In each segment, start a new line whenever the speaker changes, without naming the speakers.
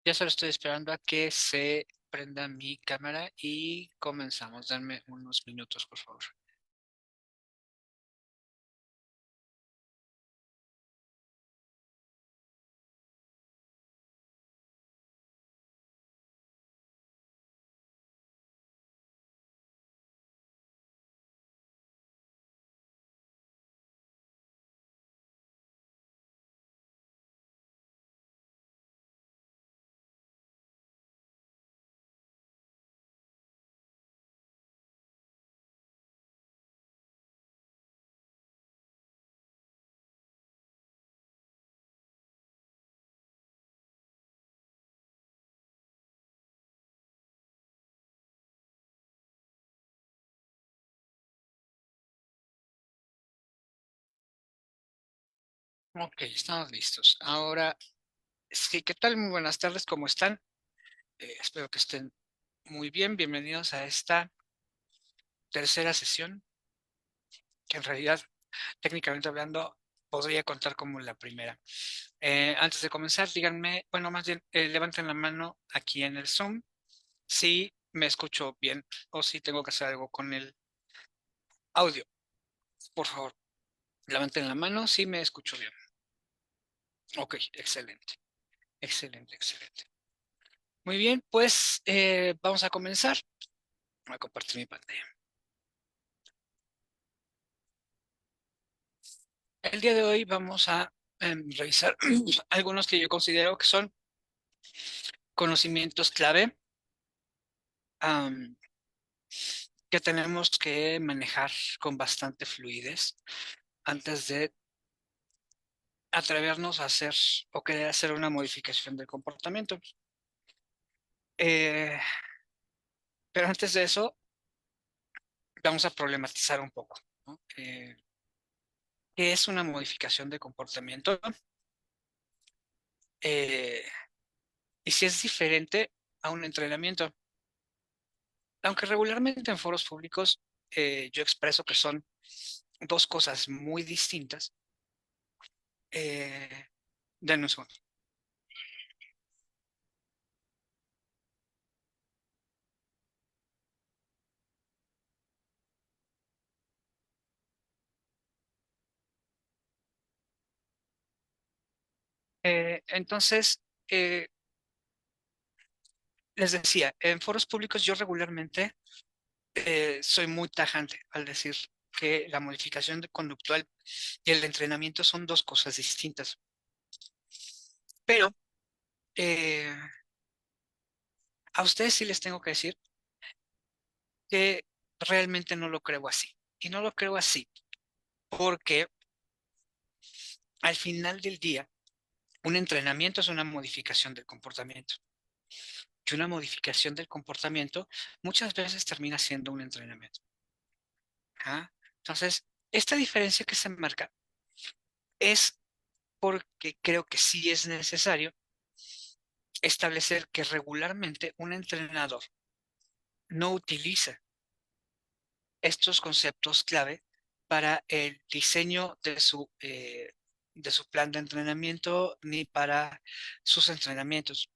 Ya solo estoy esperando a que se prenda mi cámara y comenzamos. Denme unos minutos, por favor. Ok, estamos listos. Ahora, sí, ¿qué tal? Muy buenas tardes, ¿cómo están? Espero que estén muy bien. Bienvenidos a esta tercera sesión, que en realidad, técnicamente hablando, podría contar como la primera. Antes de comenzar, díganme, bueno, más bien, levanten la mano aquí en el Zoom si me escucho bien o si tengo que hacer algo con el audio. Por favor, levanten la mano si me escucho bien. Ok, excelente, excelente, excelente. Muy bien, pues vamos a comenzar. Voy a compartir mi pantalla. El día de hoy vamos a revisar algunos que yo considero que son conocimientos clave am, que tenemos que manejar con bastante fluidez antes de atrevernos a hacer o querer hacer una modificación del comportamiento. Eh, pero antes de eso, vamos a problematizar un poco, ¿no? ¿Qué es una modificación de comportamiento? Eh, y si es diferente a un entrenamiento. Aunque regularmente en foros públicos yo expreso que son dos cosas muy distintas. Eh, denme un segundo. Entonces, les decía, en foros públicos yo regularmente soy muy tajante al decir que la modificación conductual y el entrenamiento son dos cosas distintas. Pero eh, a ustedes sí les tengo que decir que realmente no lo creo así. Y no lo creo así porque al final del día, un entrenamiento es una modificación del comportamiento. Y una modificación del comportamiento muchas veces termina siendo un entrenamiento. ¿Ah? Entonces, esta diferencia que se marca es porque creo que sí es necesario establecer que regularmente un entrenador no utiliza estos conceptos clave para el diseño de su plan de entrenamiento ni para sus entrenamientos.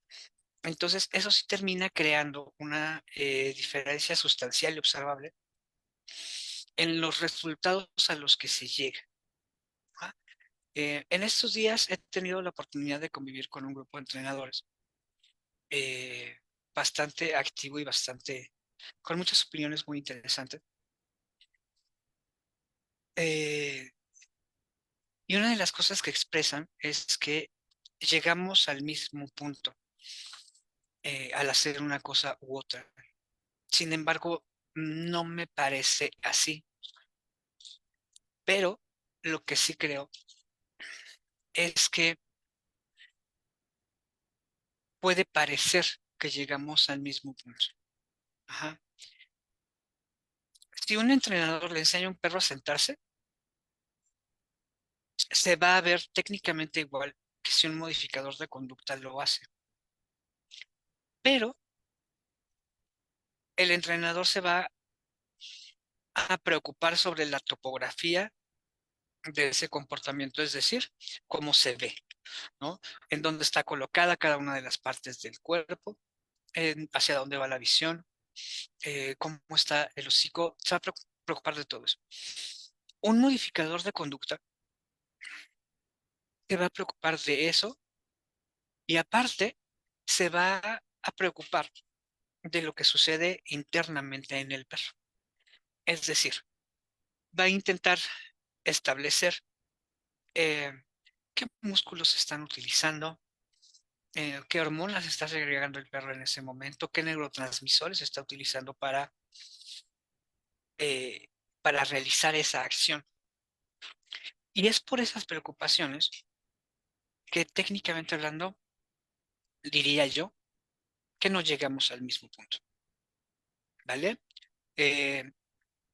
Entonces, eso sí termina creando una diferencia sustancial y observable en los resultados a los que se llega. ¿Ah? En estos días he tenido la oportunidad de convivir con un grupo de entrenadores eh, bastante activo y bastante, con muchas opiniones muy interesantes. Eh, y una de las cosas que expresan es que llegamos al mismo punto al hacer una cosa u otra. Sin embargo, no me parece así, pero lo que sí creo es que puede parecer que llegamos al mismo punto. Ajá. Si un entrenador le enseña a un perro a sentarse, se va a ver técnicamente igual que si un modificador de conducta lo hace. Pero el entrenador se va a preocupar sobre la topografía de ese comportamiento, es decir, cómo se ve. ¿no? En dónde está colocada cada una de las partes del cuerpo, hacia dónde va la visión, cómo está el hocico, se va a preocupar de todo eso. Un modificador de conducta se va a preocupar de eso y aparte se va a preocupar de lo que sucede internamente en el perro. Es decir, va a intentar establecer eh, qué músculos se están utilizando, qué hormonas está segregando el perro en ese momento, qué neurotransmisores está utilizando eh, para realizar esa acción. Y es por esas preocupaciones que técnicamente hablando, diría yo, que no llegamos al mismo punto, ¿vale? Eh,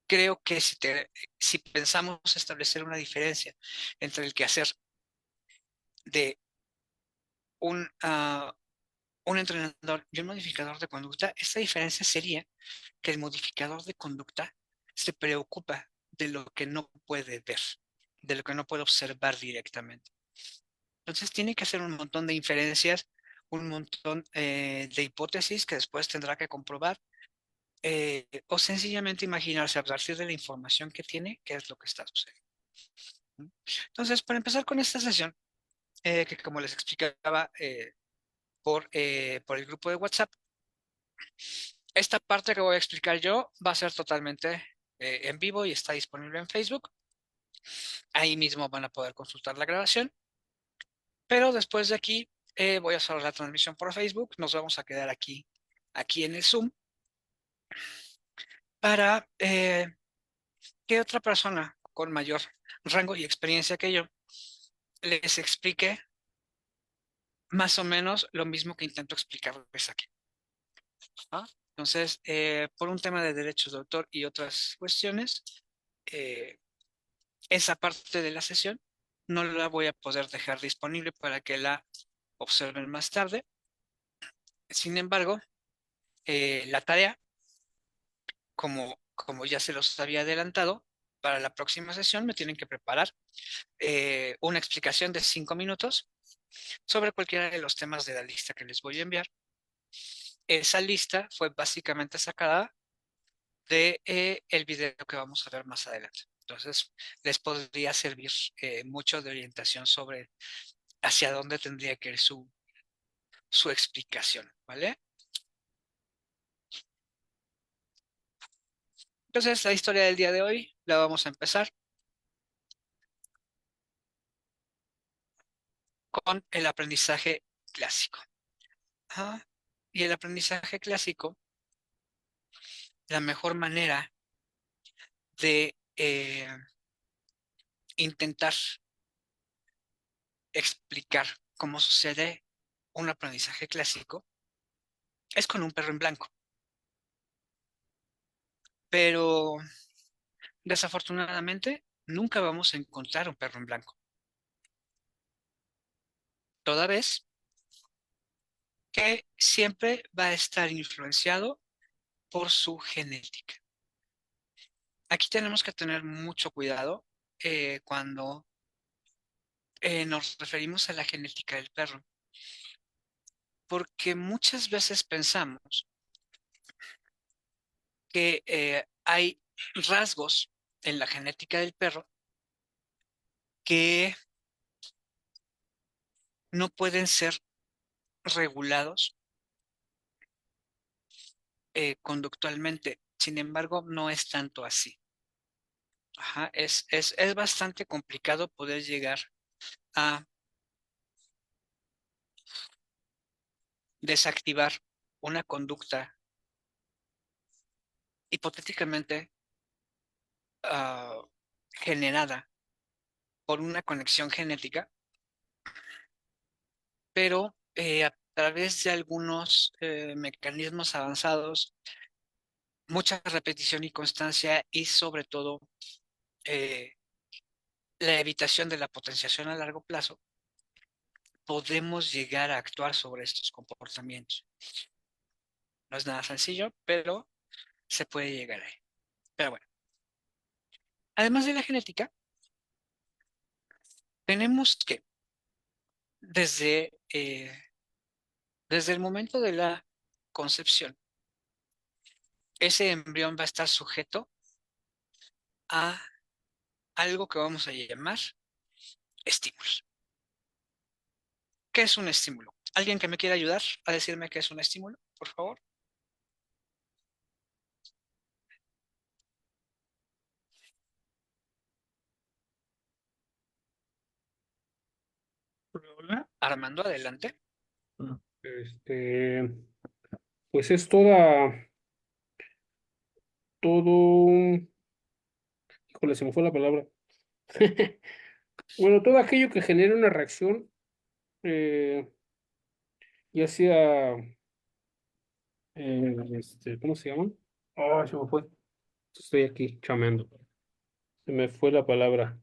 creo que si pensamos establecer una diferencia entre el quehacer de un, uh, un entrenador y un modificador de conducta, esta diferencia sería que el modificador de conducta se preocupa de lo que no puede ver, de lo que no puede observar directamente. Entonces tiene que hacer un montón de inferencias, un montón de hipótesis que después tendrá que comprobar, o sencillamente imaginarse a partir de la información que tiene qué es lo que está sucediendo. Entonces, para empezar con esta sesión, que como les explicaba por el grupo de WhatsApp, esta parte que voy a explicar yo va a ser totalmente en vivo y está disponible en Facebook. Ahí mismo van a poder consultar la grabación. Pero después de aquí voy a cerrar la transmisión por Facebook. Nos vamos a quedar aquí en el Zoom para que otra persona con mayor rango y experiencia que yo les explique más o menos lo mismo que intento explicarles aquí. ¿Ah? Entonces, por un tema de derechos de autor y otras cuestiones, eh, esa parte de la sesión no la voy a poder dejar disponible para que la observen más tarde. Sin embargo, la tarea, como ya se los había adelantado, para la próxima sesión me tienen que preparar una explicación de 5 minutos sobre cualquiera de los temas de la lista que les voy a enviar. Esa lista fue básicamente sacada de el video que vamos a ver más adelante. Entonces, les podría servir mucho de orientación sobre hacia dónde tendría que ir su explicación, ¿vale? Entonces, la historia del día de hoy la vamos a empezar con el aprendizaje clásico. Ah, y el aprendizaje clásico, la mejor manera de intentar explicar cómo sucede un aprendizaje clásico es con un perro en blanco. Pero desafortunadamente nunca vamos a encontrar un perro en blanco, toda vez que siempre va a estar influenciado por su genética. Aquí tenemos que tener mucho cuidado cuando nos referimos a la genética del perro, porque muchas veces pensamos que hay rasgos en la genética del perro que no pueden ser regulados conductualmente. Sin embargo, no es tanto así. Ajá, es bastante complicado poder llegar a desactivar una conducta hipotéticamente ah, generada por una conexión genética, pero a través de algunos mecanismos avanzados, mucha repetición y constancia y sobre todo eh, la evitación de la potenciación a largo plazo, podemos llegar a actuar sobre estos comportamientos. No es nada sencillo, pero se puede llegar ahí. Pero bueno, además de la genética, tenemos que desde, desde el momento de la concepción, ese embrión va a estar sujeto a algo que vamos a llamar estímulos. ¿Qué es un estímulo? ¿Alguien que me quiera ayudar a decirme qué es un estímulo, por favor?
Hola.
Armando, adelante.
Este, pues es todo, híjole, se me fue la palabra. Bueno, todo aquello que genera una reacción, eh, ya sea, ¿cómo se llama? Se me fue. Estoy aquí chameando. Se me fue la palabra.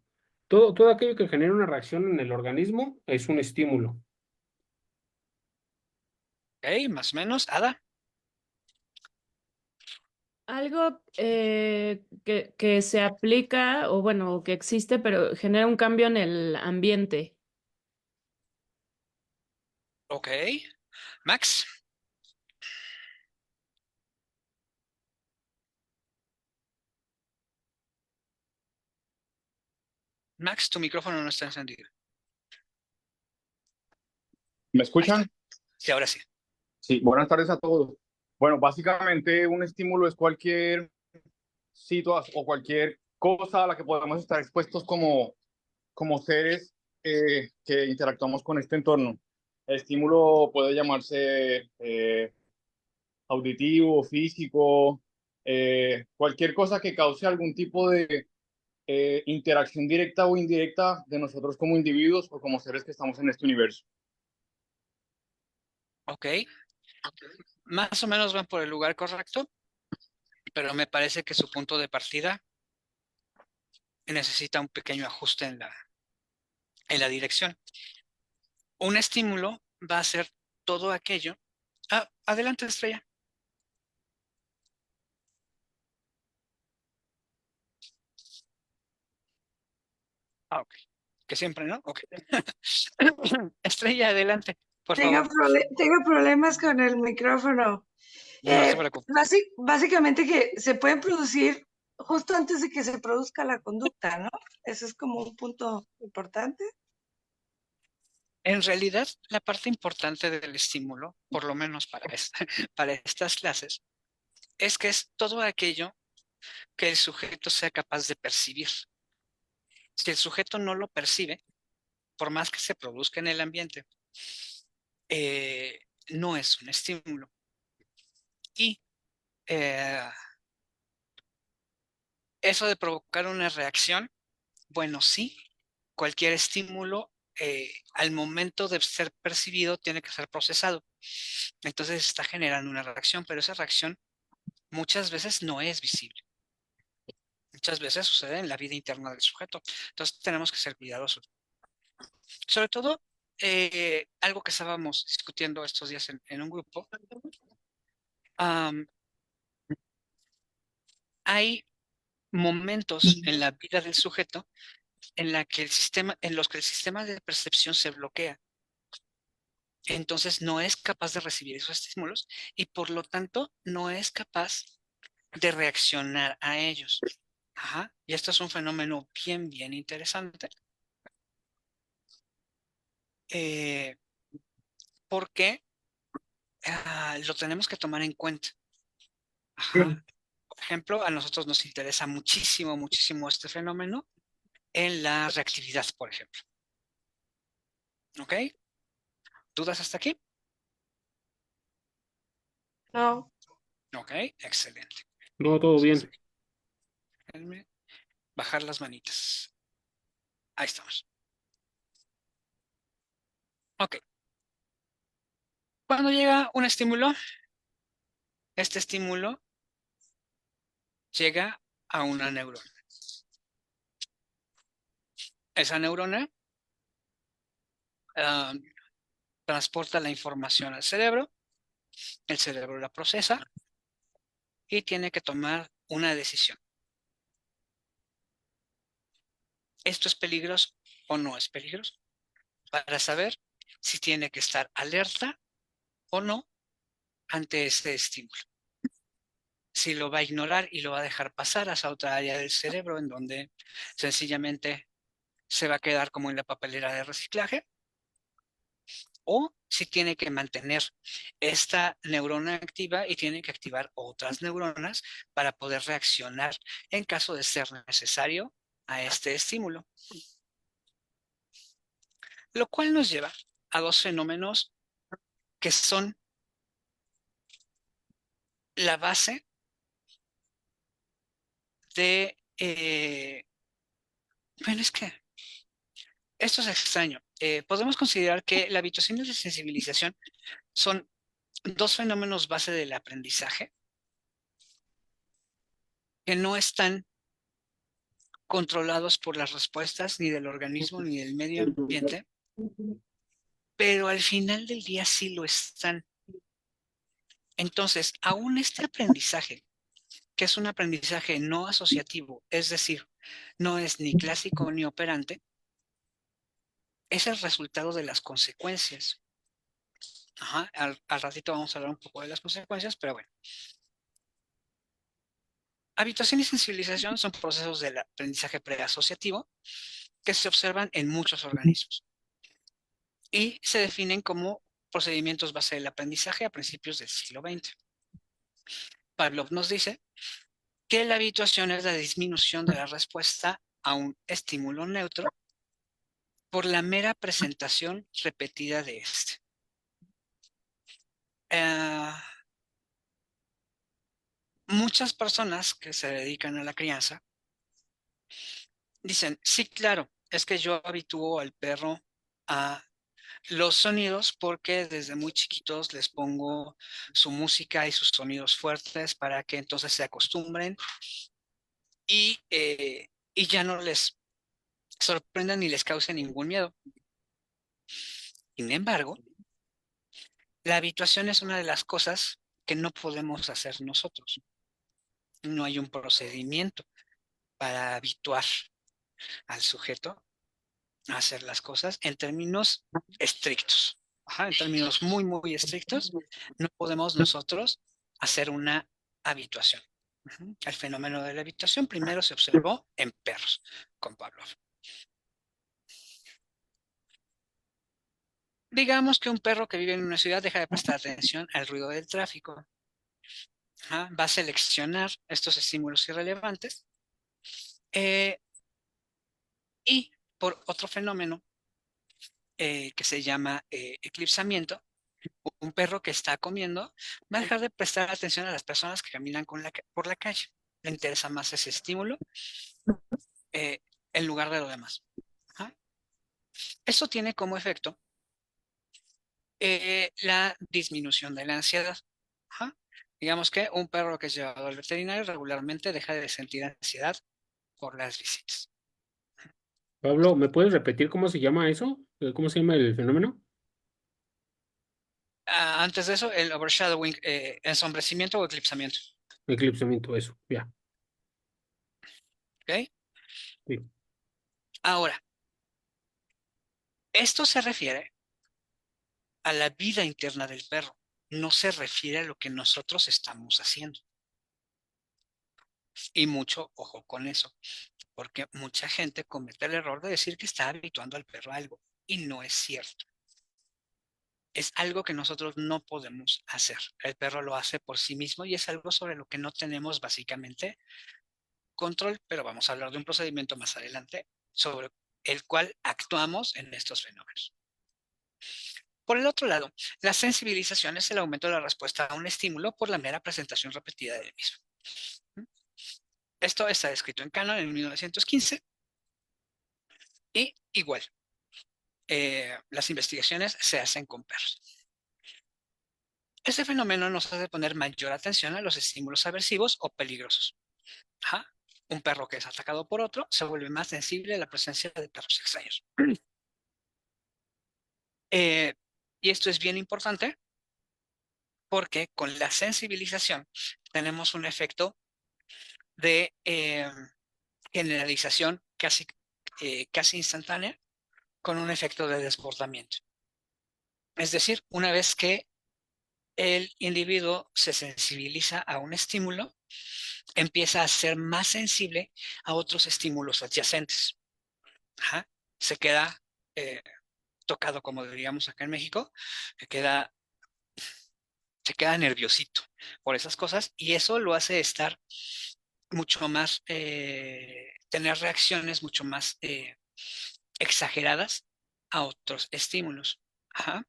Todo aquello que genera una reacción en el organismo es un estímulo.
Ok, más o menos. Ada.
Algo que se aplica o bueno, que existe, pero genera un cambio en el ambiente.
Ok. Max. Max, tu micrófono no está encendido.
¿Me
Ahí está.
escuchan?
Sí, ahora sí.
Sí, buenas tardes a todos. Bueno, básicamente un estímulo es cualquier situación o cualquier cosa a la que podamos estar expuestos como seres que interactuamos con este entorno. El estímulo puede llamarse auditivo, físico, cualquier cosa que cause algún tipo de interacción directa o indirecta de nosotros como individuos o como seres que estamos en este universo.
Ok. Más o menos van por el lugar correcto, pero me parece que su punto de partida necesita un pequeño ajuste en la dirección. Un estímulo va a ser todo aquello. Ah, adelante, Estrella. Ah, ok. Que siempre, ¿no? Ok. Estrella, adelante, por favor.
Tengo problemas con el micrófono.
No se preocupe.
Básicamente que se pueden producir justo antes de que se produzca la conducta, ¿no? Eso es como un punto importante.
En realidad, la parte importante del estímulo, por lo menos para, para estas clases, es que es todo aquello que el sujeto sea capaz de percibir. Si el sujeto no lo percibe, por más que se produzca en el ambiente, eh, no es un estímulo. Y eh, eso de provocar una reacción, bueno, sí, cualquier estímulo al momento de ser percibido tiene que ser procesado. Entonces está generando una reacción, pero esa reacción muchas veces no es visible. Muchas veces sucede en la vida interna del sujeto. Entonces tenemos que ser cuidadosos. Sobre todo, algo que estábamos discutiendo estos días en un grupo, um, hay momentos en la vida del sujeto en los que el sistema de percepción se bloquea. Entonces no es capaz de recibir esos estímulos y por lo tanto no es capaz de reaccionar a ellos. Ajá. Y esto es un fenómeno bien, bien interesante. Eh, porque lo tenemos que tomar en cuenta. Ajá. Por ejemplo, a nosotros nos interesa muchísimo, muchísimo este fenómeno en la reactividad, por ejemplo. ¿Ok? ¿Dudas hasta aquí?
No.
Ok, excelente.
No, todo
Entonces,
bien.
déjenme bajar las manitas. Ahí estamos. Ok. Cuando llega un estímulo, este estímulo llega a una neurona. Esa neurona uh, transporta la información al cerebro, el cerebro la procesa y tiene que tomar una decisión. ¿Esto es peligroso o no es peligroso? Para saber, si tiene que estar alerta o no ante este estímulo. Si lo va a ignorar y lo va a dejar pasar hacia otra área del cerebro en donde sencillamente se va a quedar como en la papelera de reciclaje, o si tiene que mantener esta neurona activa y tiene que activar otras neuronas para poder reaccionar en caso de ser necesario a este estímulo. Lo cual nos lleva a dos fenómenos que son la base de... bueno, es que esto es extraño. Podemos considerar que la habituación y la sensibilización son dos fenómenos base del aprendizaje que no están controlados por las respuestas ni del organismo ni del medio ambiente, pero al final del día sí lo están. Entonces, aún este aprendizaje, que es un aprendizaje no asociativo, es decir, no es ni clásico ni operante, es el resultado de las consecuencias. Ajá, al ratito vamos a hablar un poco de las consecuencias, pero bueno. Habituación y sensibilización son procesos del aprendizaje preasociativo que se observan en muchos organismos y se definen como procedimientos base del aprendizaje a principios del siglo XX. Pavlov nos dice que la habituación es la disminución de la respuesta a un estímulo neutro por la mera presentación repetida de este. Muchas personas que se dedican a la crianza dicen, sí, claro, es que yo habitúo al perro a los sonidos porque desde muy chiquitos les pongo su música y sus sonidos fuertes para que entonces se acostumbren y ya no les sorprendan ni les cause ningún miedo. Sin embargo, la habituación es una de las cosas que no podemos hacer nosotros. No hay un procedimiento para habituar al sujeto a hacer las cosas en términos estrictos. Ajá, en términos muy, muy estrictos, no podemos nosotros hacer una habituación. El fenómeno de la habituación primero se observó en perros con Pavlov. Digamos que un perro que vive en una ciudad deja de prestar atención al ruido del tráfico. Va a seleccionar estos estímulos irrelevantes y por otro fenómeno que se llama eclipsamiento, un perro que está comiendo va a dejar de prestar atención a las personas que caminan por la calle. Le interesa más ese estímulo eh, en lugar de lo demás. Ajá. Eso tiene como efecto la disminución de la ansiedad. Ajá. Digamos que un perro que es llevado al veterinario regularmente deja de sentir ansiedad por las visitas.
Pablo, ¿me puedes repetir cómo se llama eso? ¿Cómo se llama el fenómeno?
Antes de eso, el overshadowing, ensombrecimiento o eclipsamiento.
Eclipsamiento, eso, ya.
¿Ok?
Sí.
Ahora, esto se refiere a la vida interna del perro, no se refiere a lo que nosotros estamos haciendo. Y mucho ojo con eso, porque mucha gente comete el error de decir que está habituando al perro a algo, y no es cierto. Es algo que nosotros no podemos hacer. El perro lo hace por sí mismo y es algo sobre lo que no tenemos básicamente control, pero vamos a hablar de un procedimiento más adelante sobre el cual actuamos en estos fenómenos. Por el otro lado, la sensibilización es el aumento de la respuesta a un estímulo por la mera presentación repetida del mismo. Esto está descrito en Cannon en 1915 y igual, las investigaciones se hacen con perros. Este fenómeno nos hace poner mayor atención a los estímulos aversivos o peligrosos. Ajá. Un perro que es atacado por otro se vuelve más sensible a la presencia de perros extraños. Y esto es bien importante porque con la sensibilización tenemos un efecto de generalización casi instantánea con un efecto de desbordamiento. Es decir, una vez que el individuo se sensibiliza a un estímulo, empieza a ser más sensible a otros estímulos adyacentes. Ajá. Se queda eh, tocado, como diríamos acá en México, se queda, se queda nerviosito por esas cosas y eso lo hace estar mucho más, tener reacciones mucho más exageradas a otros estímulos. Ajá.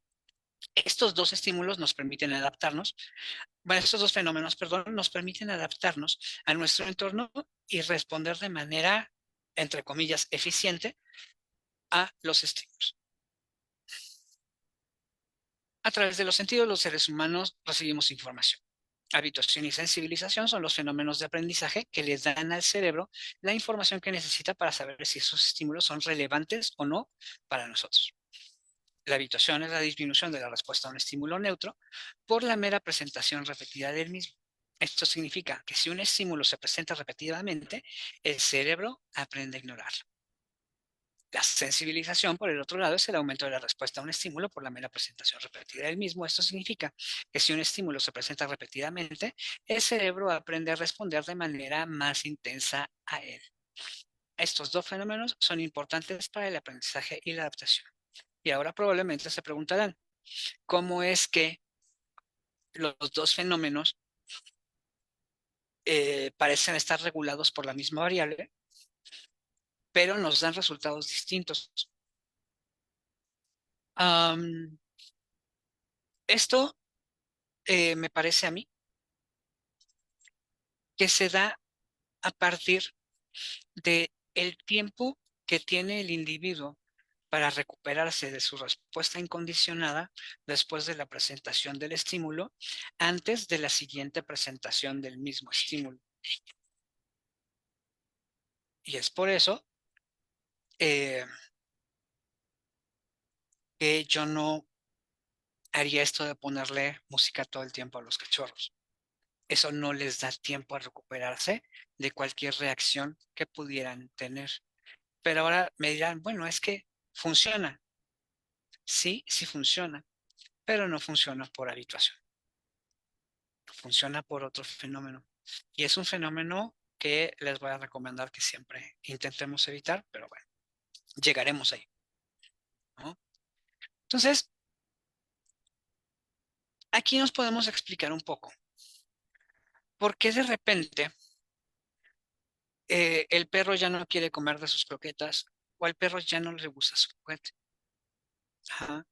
Estos dos estímulos nos permiten adaptarnos, bueno, estos dos fenómenos, perdón, nos permiten adaptarnos a nuestro entorno y responder de manera, entre comillas, eficiente a los estímulos. A través de los sentidos, los seres humanos recibimos información. Habituación y sensibilización son los fenómenos de aprendizaje que les dan al cerebro la información que necesita para saber si esos estímulos son relevantes o no para nosotros. La habituación es la disminución de la respuesta a un estímulo neutro por la mera presentación repetida del mismo. Esto significa que si un estímulo se presenta repetidamente, el cerebro aprende a ignorarlo. La sensibilización, por el otro lado, es el aumento de la respuesta a un estímulo por la mera presentación repetida del mismo. Esto significa que si un estímulo se presenta repetidamente, el cerebro aprende a responder de manera más intensa a él. Estos dos fenómenos son importantes para el aprendizaje y la adaptación. Y ahora probablemente se preguntarán, ¿cómo es que los dos fenómenos parecen estar regulados por la misma variable, pero nos dan resultados distintos? Esto me parece a mí que se da a partir de el tiempo que tiene el individuo para recuperarse de su respuesta incondicionada después de la presentación del estímulo, antes de la siguiente presentación del mismo estímulo. Y es por eso que yo no haría esto de ponerle música todo el tiempo a los cachorros. Eso no les da tiempo a recuperarse de cualquier reacción que pudieran tener. Pero ahora me dirán, bueno, es que funciona. Sí, sí funciona, pero no funciona por habituación. Funciona por otro fenómeno. Y es un fenómeno que les voy a recomendar que siempre intentemos evitar, pero bueno, llegaremos ahí, ¿no? Entonces, aquí nos podemos explicar un poco por qué de repente el perro ya no quiere comer de sus croquetas o al perro ya no le gusta su juguete. Ajá.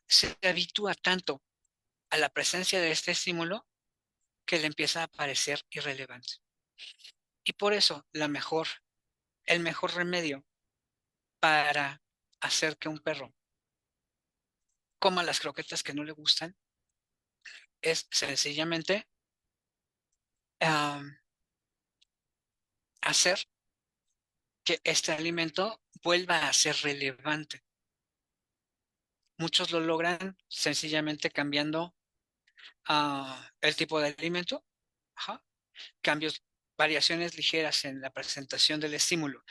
Se habitúa tanto a la presencia de este estímulo que le empieza a parecer irrelevante. Y por eso el mejor remedio para hacer que un perro coma las croquetas que no le gustan es sencillamente hacer que este alimento vuelva a ser relevante. Muchos lo logran sencillamente cambiando el tipo de alimento. Ajá. Cambios, variaciones ligeras en la presentación del estímulo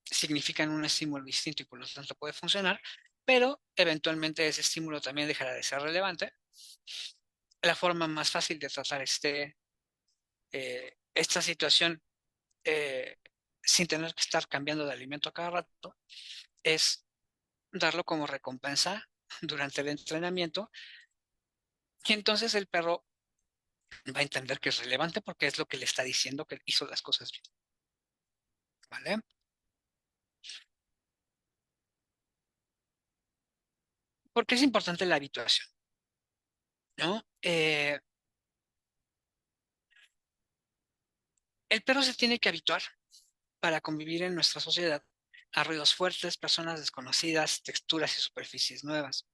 significan un estímulo distinto y por lo tanto puede funcionar, pero eventualmente ese estímulo también dejará de ser relevante. La forma más fácil de tratar esta situación eh, sin tener que estar cambiando de alimento a cada rato es darlo como recompensa durante el entrenamiento y entonces el perro va a entender que es relevante porque es lo que le está diciendo que hizo las cosas bien. ¿Vale? Porque es importante la habituación, ¿no? El perro se tiene que habituar para convivir en nuestra sociedad a ruidos fuertes, personas desconocidas, texturas y superficies nuevas.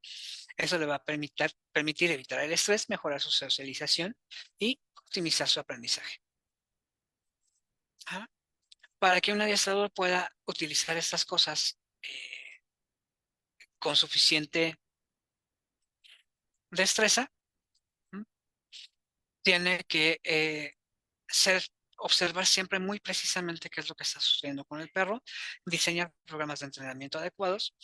Eso le va a permitir evitar el estrés, mejorar su socialización y optimizar su aprendizaje. ¿Ah? Para que un adiestrador pueda utilizar estas cosas con suficiente destreza, ¿m? Tiene que observar siempre muy precisamente qué es lo que está sucediendo con el perro, diseñar programas de entrenamiento adecuados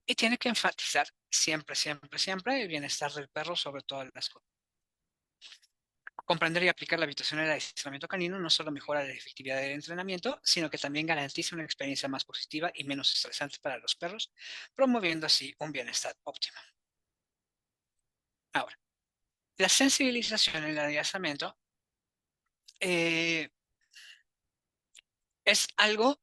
Y tiene que enfatizar siempre, siempre, siempre el bienestar del perro sobre todas las cosas. Comprender y aplicar la habitación del adiestramiento canino no solo mejora la efectividad del entrenamiento, sino que también garantiza una experiencia más positiva y menos estresante para los perros, promoviendo así un bienestar óptimo. Ahora, la sensibilización en el adiestramiento es algo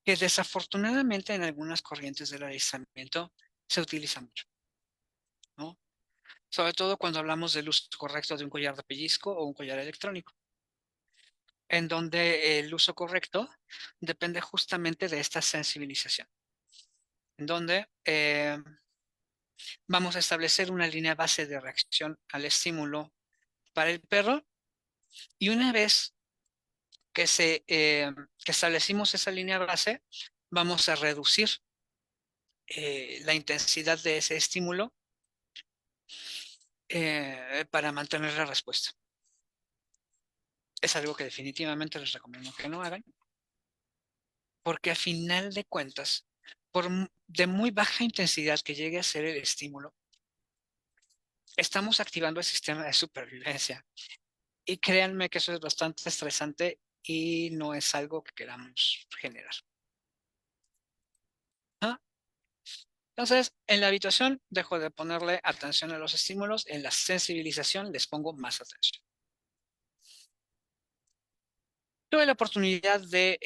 que desafortunadamente en algunas corrientes del adiestramiento se utiliza mucho, ¿no? Sobre todo cuando hablamos del uso correcto de un collar de pellizco o un collar electrónico, en donde el uso correcto depende justamente de esta sensibilización, en donde vamos a establecer una línea base de reacción al estímulo para el perro y una vez que establecimos esa línea base, vamos a reducir la intensidad de ese estímulo para mantener la respuesta. Es algo que definitivamente les recomiendo que no hagan, porque a final de cuentas, de muy baja intensidad que llegue a ser el estímulo, estamos activando el sistema de supervivencia. Y créanme que eso es bastante estresante y no es algo que queramos generar. ¿Ah? Entonces, en la habitación dejo de ponerle atención a los estímulos, en la sensibilización les pongo más atención. Tuve la oportunidad de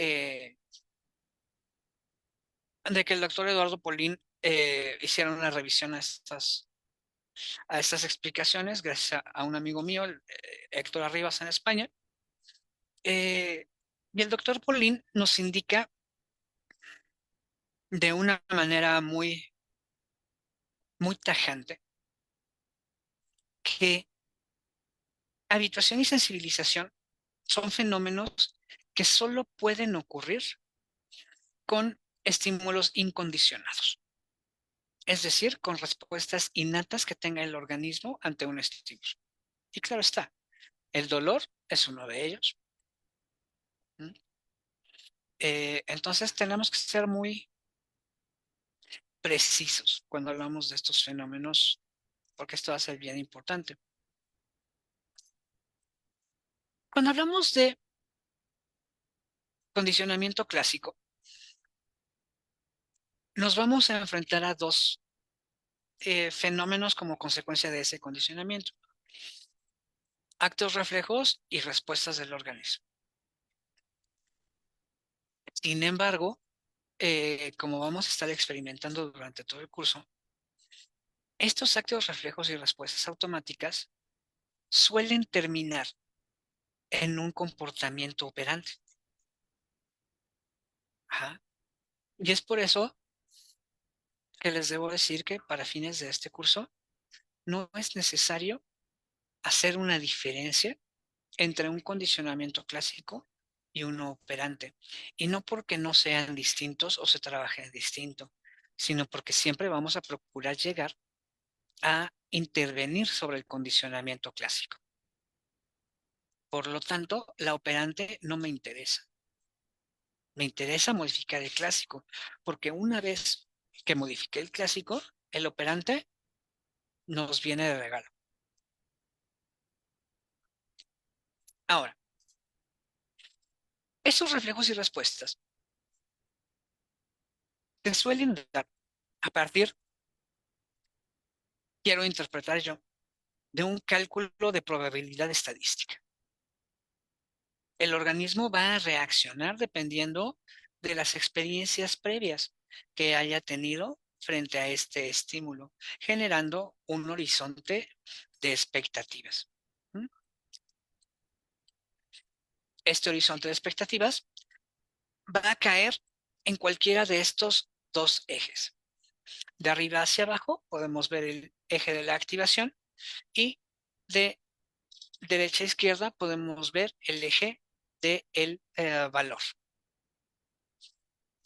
que el doctor Eduardo Polín hiciera una revisión a estas explicaciones, gracias a un amigo mío, Héctor Arribas, en España. Y el doctor Polín nos indica de una manera muy, muy tajante que habituación y sensibilización son fenómenos que solo pueden ocurrir con estímulos incondicionados, es decir, con respuestas innatas que tenga el organismo ante un estímulo. Y claro está, el dolor es uno de ellos. Entonces tenemos que ser muy precisos cuando hablamos de estos fenómenos, porque esto va a ser bien importante. Cuando hablamos de condicionamiento clásico, nos vamos a enfrentar a dos fenómenos como consecuencia de ese condicionamiento: actos reflejos y respuestas del organismo. Sin embargo, como vamos a estar experimentando durante todo el curso, estos actos reflejos y respuestas automáticas suelen terminar en un comportamiento operante. Ajá. Y es por eso que les debo decir que para fines de este curso no es necesario hacer una diferencia entre un condicionamiento clásico y uno operante. Y no porque no sean distintos o se trabajen distinto, sino porque siempre vamos a procurar llegar a intervenir sobre el condicionamiento clásico. Por lo tanto, la operante no me interesa. Me interesa modificar el clásico, porque una vez que modifique el clásico, el operante nos viene de regalo. Ahora, esos reflejos y respuestas se suelen dar a partir, quiero interpretar yo, de un cálculo de probabilidad estadística. El organismo va a reaccionar dependiendo de las experiencias previas que haya tenido frente a este estímulo, generando un horizonte de expectativas. Este horizonte de expectativas va a caer en cualquiera de estos dos ejes. De arriba hacia abajo podemos ver el eje de la activación y de derecha a izquierda podemos ver el eje del valor.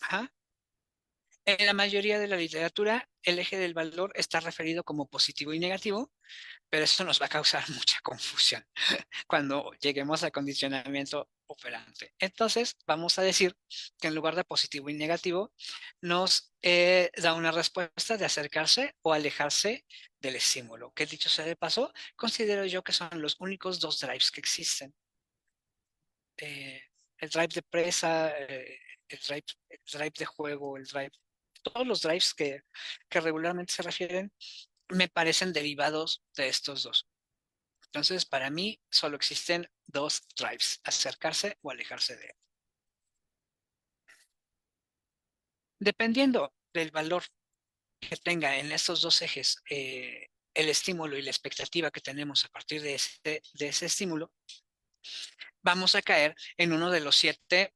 Ajá. En la mayoría de la literatura, el eje del valor está referido como positivo y negativo, pero eso nos va a causar mucha confusión cuando lleguemos al condicionamiento operante. Entonces, vamos a decir que en lugar de positivo y negativo, nos da una respuesta de acercarse o alejarse del estímulo, que dicho sea de paso, considero yo que son los únicos dos drives que existen. El drive de presa, el drive de juego, el drive, todos los drives que regularmente se refieren, me parecen derivados de estos dos. Entonces, para mí, solo existen dos drives, acercarse o alejarse de él. Dependiendo del valor que tenga en estos dos ejes el estímulo y la expectativa que tenemos a partir de ese estímulo, vamos a caer en uno de los 7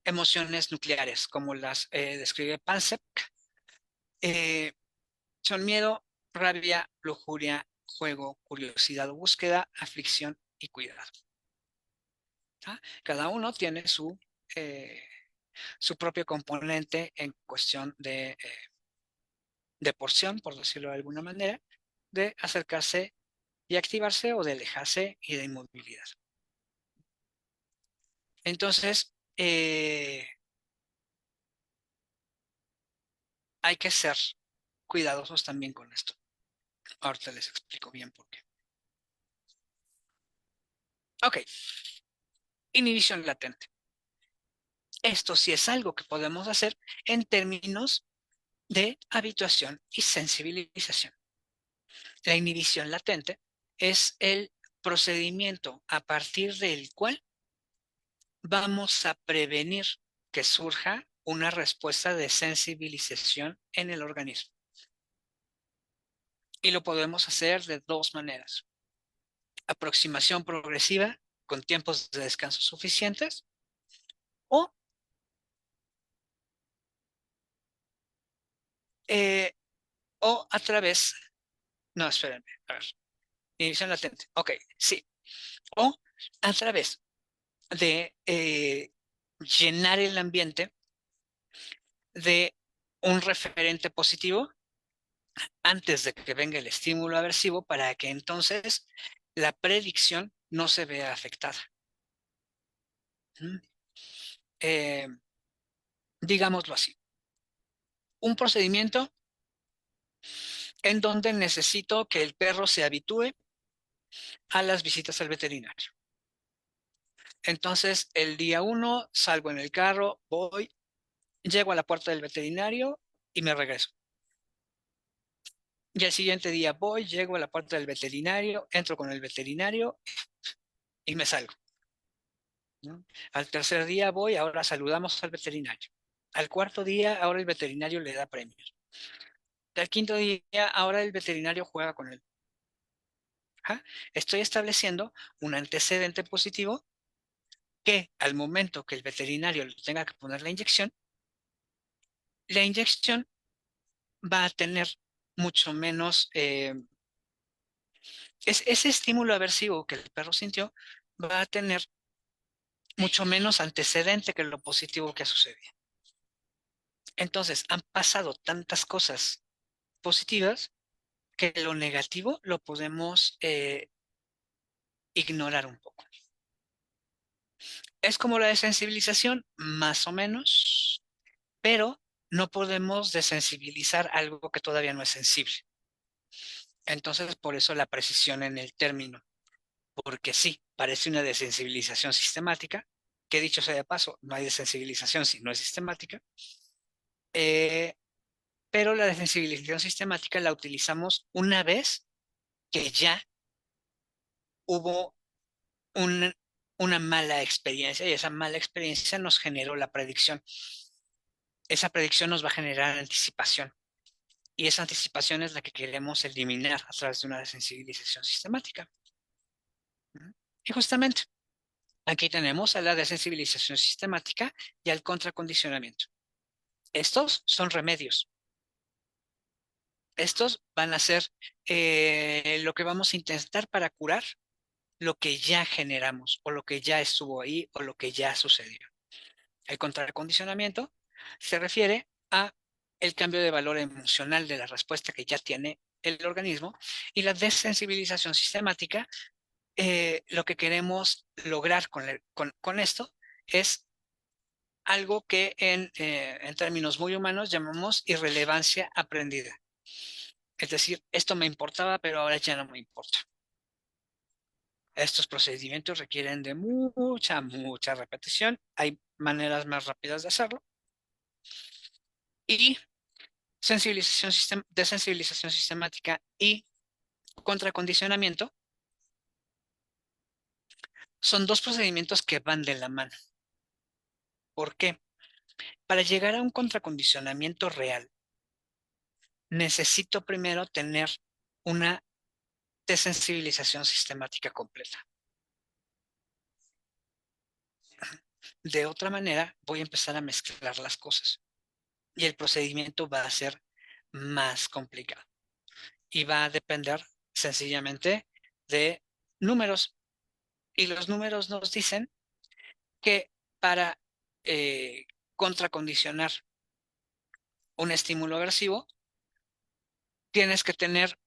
emociones nucleares, como las describe Pansep. Son miedo, rabia, lujuria, juego, curiosidad o búsqueda, aflicción y cuidado. ¿Ah? Cada uno tiene su propio componente en cuestión de porción, por decirlo de alguna manera, de acercarse y activarse o de alejarse y de inmovilidad. Entonces, hay que ser cuidadosos también con esto. Ahorita les explico bien por qué. Ok, inhibición latente. Esto sí es algo que podemos hacer en términos de habituación y sensibilización. La inhibición latente es el procedimiento a partir del cual vamos a prevenir que surja una respuesta de sensibilización en el organismo. Y lo podemos hacer de dos maneras. Aproximación progresiva con tiempos de descanso suficientes o, eh, o a través, no, espérenme, a ver, inhibición latente, ok, sí, o a través de llenar el ambiente de un referente positivo antes de que venga el estímulo aversivo para que entonces la predicción no se vea afectada. Eh, digámoslo así. Un procedimiento en donde necesito que el perro se habitúe a las visitas al veterinario. Entonces, el día 1 salgo en el carro, voy, llego a la puerta del veterinario y me regreso. Y el siguiente día voy, llego a la puerta del veterinario, entro con el veterinario y me salgo, ¿no? Al tercer día voy, ahora saludamos al veterinario. Al cuarto día, ahora el veterinario le da premios. Al quinto día, ahora el veterinario juega con él. ¿Ah? Estoy estableciendo un antecedente positivo que al momento que el veterinario le tenga que poner la inyección va a tener mucho menos, ese estímulo aversivo que el perro sintió va a tener mucho menos antecedente que lo positivo que ha sucedido. Entonces, han pasado tantas cosas positivas que lo negativo lo podemos ignorar un poco. Es como la desensibilización, más o menos, pero no podemos desensibilizar algo que todavía no es sensible. Entonces, por eso la precisión en el término, porque sí, parece una desensibilización sistemática, que dicho sea de paso, no hay desensibilización si no es sistemática, eh, pero la desensibilización sistemática la utilizamos una vez que ya hubo un, una mala experiencia y esa mala experiencia nos generó la predicción. Esa predicción nos va a generar anticipación y esa anticipación es la que queremos eliminar a través de una desensibilización sistemática. Y justamente aquí tenemos a la desensibilización sistemática y al contracondicionamiento. Estos son remedios. Estos van a ser lo que vamos a intentar para curar lo que ya generamos o lo que ya estuvo ahí o lo que ya sucedió. El contracondicionamiento Se refiere a el cambio de valor emocional de la respuesta que ya tiene el organismo, y la desensibilización sistemática. Lo que queremos lograr con esto es algo que en términos muy humanos llamamos irrelevancia aprendida. Es decir, esto me importaba, pero ahora ya no me importa. Estos procedimientos requieren de mucha repetición. Hay maneras más rápidas de hacerlo. Y desensibilización sistemática y contracondicionamiento son dos procedimientos que van de la mano. ¿Por qué? Para llegar a un contracondicionamiento real, necesito primero tener una desensibilización sistemática completa. De otra manera, voy a empezar a mezclar las cosas y el procedimiento va a ser más complicado y va a depender sencillamente de números. Y los números nos dicen que para contracondicionar un estímulo aversivo, tienes que tener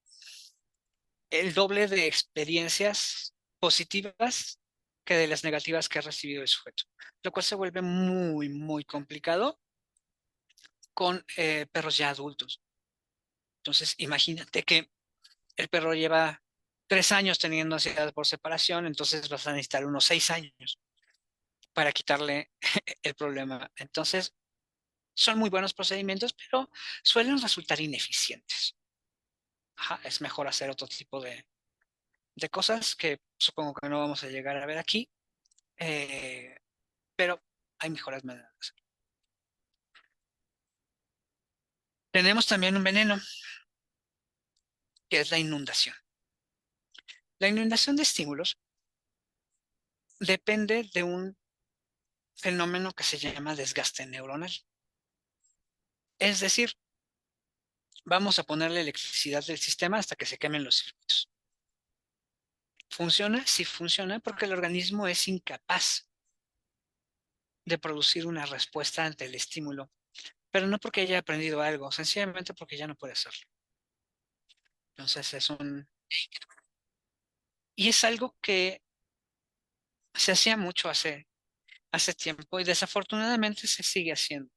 el doble de experiencias positivas que de las negativas que ha recibido el sujeto, lo cual se vuelve muy complicado con perros ya adultos. Entonces, imagínate que el perro lleva 3 años teniendo ansiedad por separación, entonces vas a necesitar unos 6 años para quitarle el problema. Entonces, son muy buenos procedimientos, pero suelen resultar ineficientes. Ajá, es mejor hacer otro tipo de cosas que supongo que no vamos a llegar a ver aquí, eh, pero hay mejores maneras. Tenemos también un veneno, que es la inundación. La inundación de estímulos depende de un fenómeno que se llama desgaste neuronal. Es decir, vamos a ponerle electricidad del sistema hasta que se quemen los circuitos. ¿Funciona? Sí funciona, porque el organismo es incapaz de producir una respuesta ante el estímulo, pero no porque haya aprendido algo, sencillamente porque ya no puede hacerlo. Entonces y es algo que se hacía mucho hace tiempo y desafortunadamente se sigue haciendo.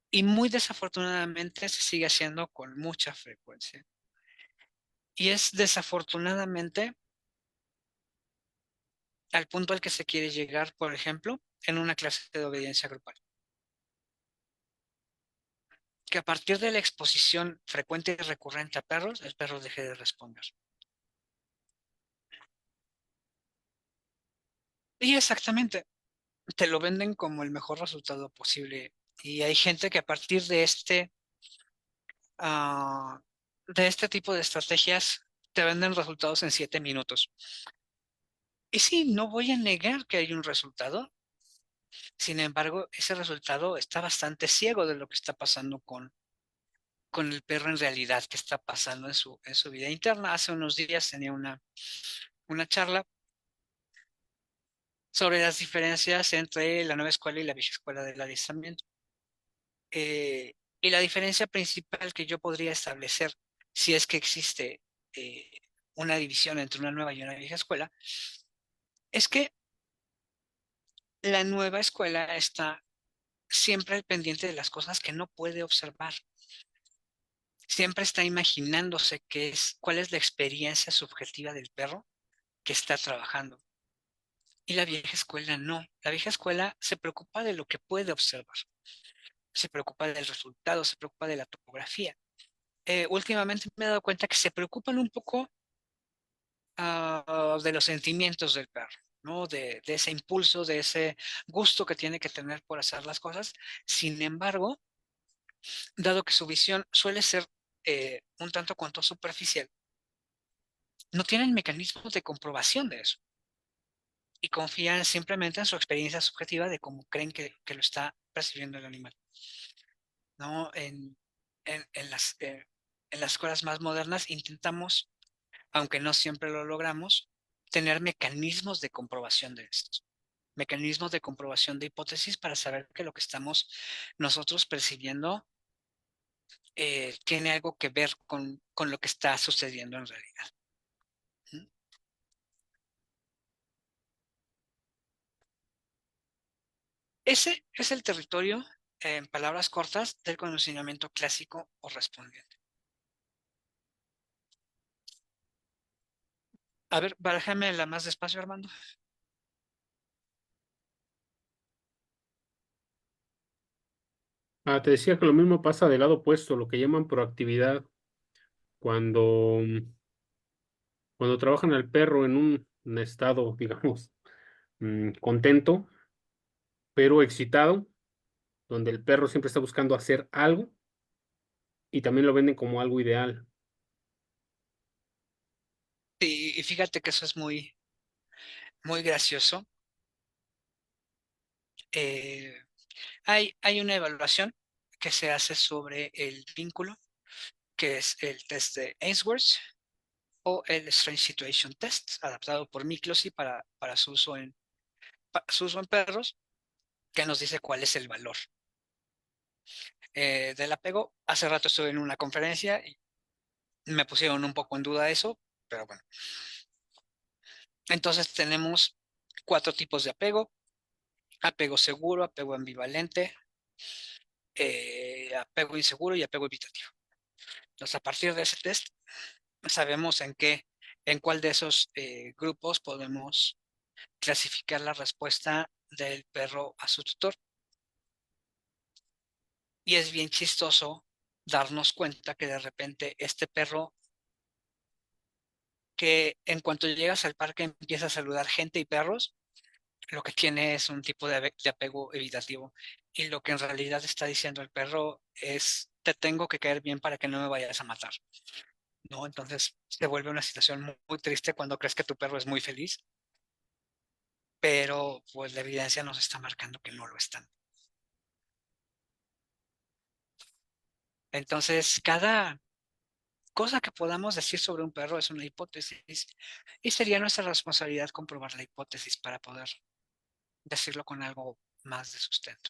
Y muy desafortunadamente se sigue haciendo con mucha frecuencia. Y es desafortunadamente al punto al que se quiere llegar, por ejemplo, en una clase de obediencia grupal. Que a partir de la exposición frecuente y recurrente a perros, el perro deje de responder. Y exactamente, te lo venden como el mejor resultado posible. Y hay gente que a partir uh, de este tipo de estrategias te venden resultados en 7 minutos. Y sí, no voy a negar que hay un resultado. Sin embargo, ese resultado está bastante ciego de lo que está pasando con el perro en realidad, que está pasando en su vida interna. Hace unos días tenía una charla sobre las diferencias entre la nueva escuela y la vieja escuela del adiestramiento. Y la diferencia principal que yo podría establecer, si es que existe eh, una división entre una nueva y una vieja escuela, es que la nueva escuela está siempre al pendiente de las cosas que no puede observar. Siempre está imaginándose cuál es la experiencia subjetiva del perro que está trabajando. Y la vieja escuela no. La vieja escuela se preocupa de lo que puede observar. Se preocupa del resultado, se preocupa de la topografía. Últimamente me he dado cuenta que se preocupan un poco de los sentimientos del perro, ¿no? De ese impulso, de ese gusto que tiene que tener por hacer las cosas. Sin embargo, dado que su visión suele ser un tanto cuanto superficial, no tienen mecanismos de comprobación de eso y confían simplemente en su experiencia subjetiva de cómo creen que lo está percibiendo el animal. ¿No? En las escuelas más modernas intentamos, aunque no siempre lo logramos, tener mecanismos de comprobación de esto. mecanismos de comprobación de hipótesis para saber que lo que estamos nosotros percibiendo tiene algo que ver con lo que está sucediendo en realidad. ¿Mm? Ese es el territorio, en palabras cortas, del condicionamiento clásico o respondiente. A ver, barájame la más despacio, Armando.
Te decía que lo mismo pasa del lado opuesto, lo que llaman proactividad, cuando, cuando trabajan al perro en un estado, digamos, contento, pero excitado, donde el perro siempre está buscando hacer algo y también lo venden como algo ideal.
Y fíjate que eso es muy, muy gracioso. Eh, hay una evaluación que se hace sobre el vínculo, que es el test de Ainsworth o el Strange Situation Test, adaptado por Miklosi para su uso en perros, que nos dice cuál es el valor del apego. Hace rato estuve en una conferencia y me pusieron un poco en duda eso, pero bueno. Entonces tenemos 4 tipos de apego: apego seguro, apego ambivalente, apego inseguro y apego evitativo. Entonces, a partir de ese test, sabemos en cuál de esos grupos podemos clasificar la respuesta del perro a su tutor. Y es bien chistoso darnos cuenta que de repente este perro, que en cuanto llegas al parque empieza a saludar gente y perros, lo que tiene es un tipo de apego evitativo. Y lo que en realidad está diciendo el perro es: te tengo que caer bien para que no me vayas a matar, ¿no? Entonces se vuelve una situación muy, muy triste cuando crees que tu perro es muy feliz, pero pues la evidencia nos está marcando que no lo están. Entonces, cada cosa que podamos decir sobre un perro es una hipótesis y sería nuestra responsabilidad comprobar la hipótesis para poder decirlo con algo más de sustento.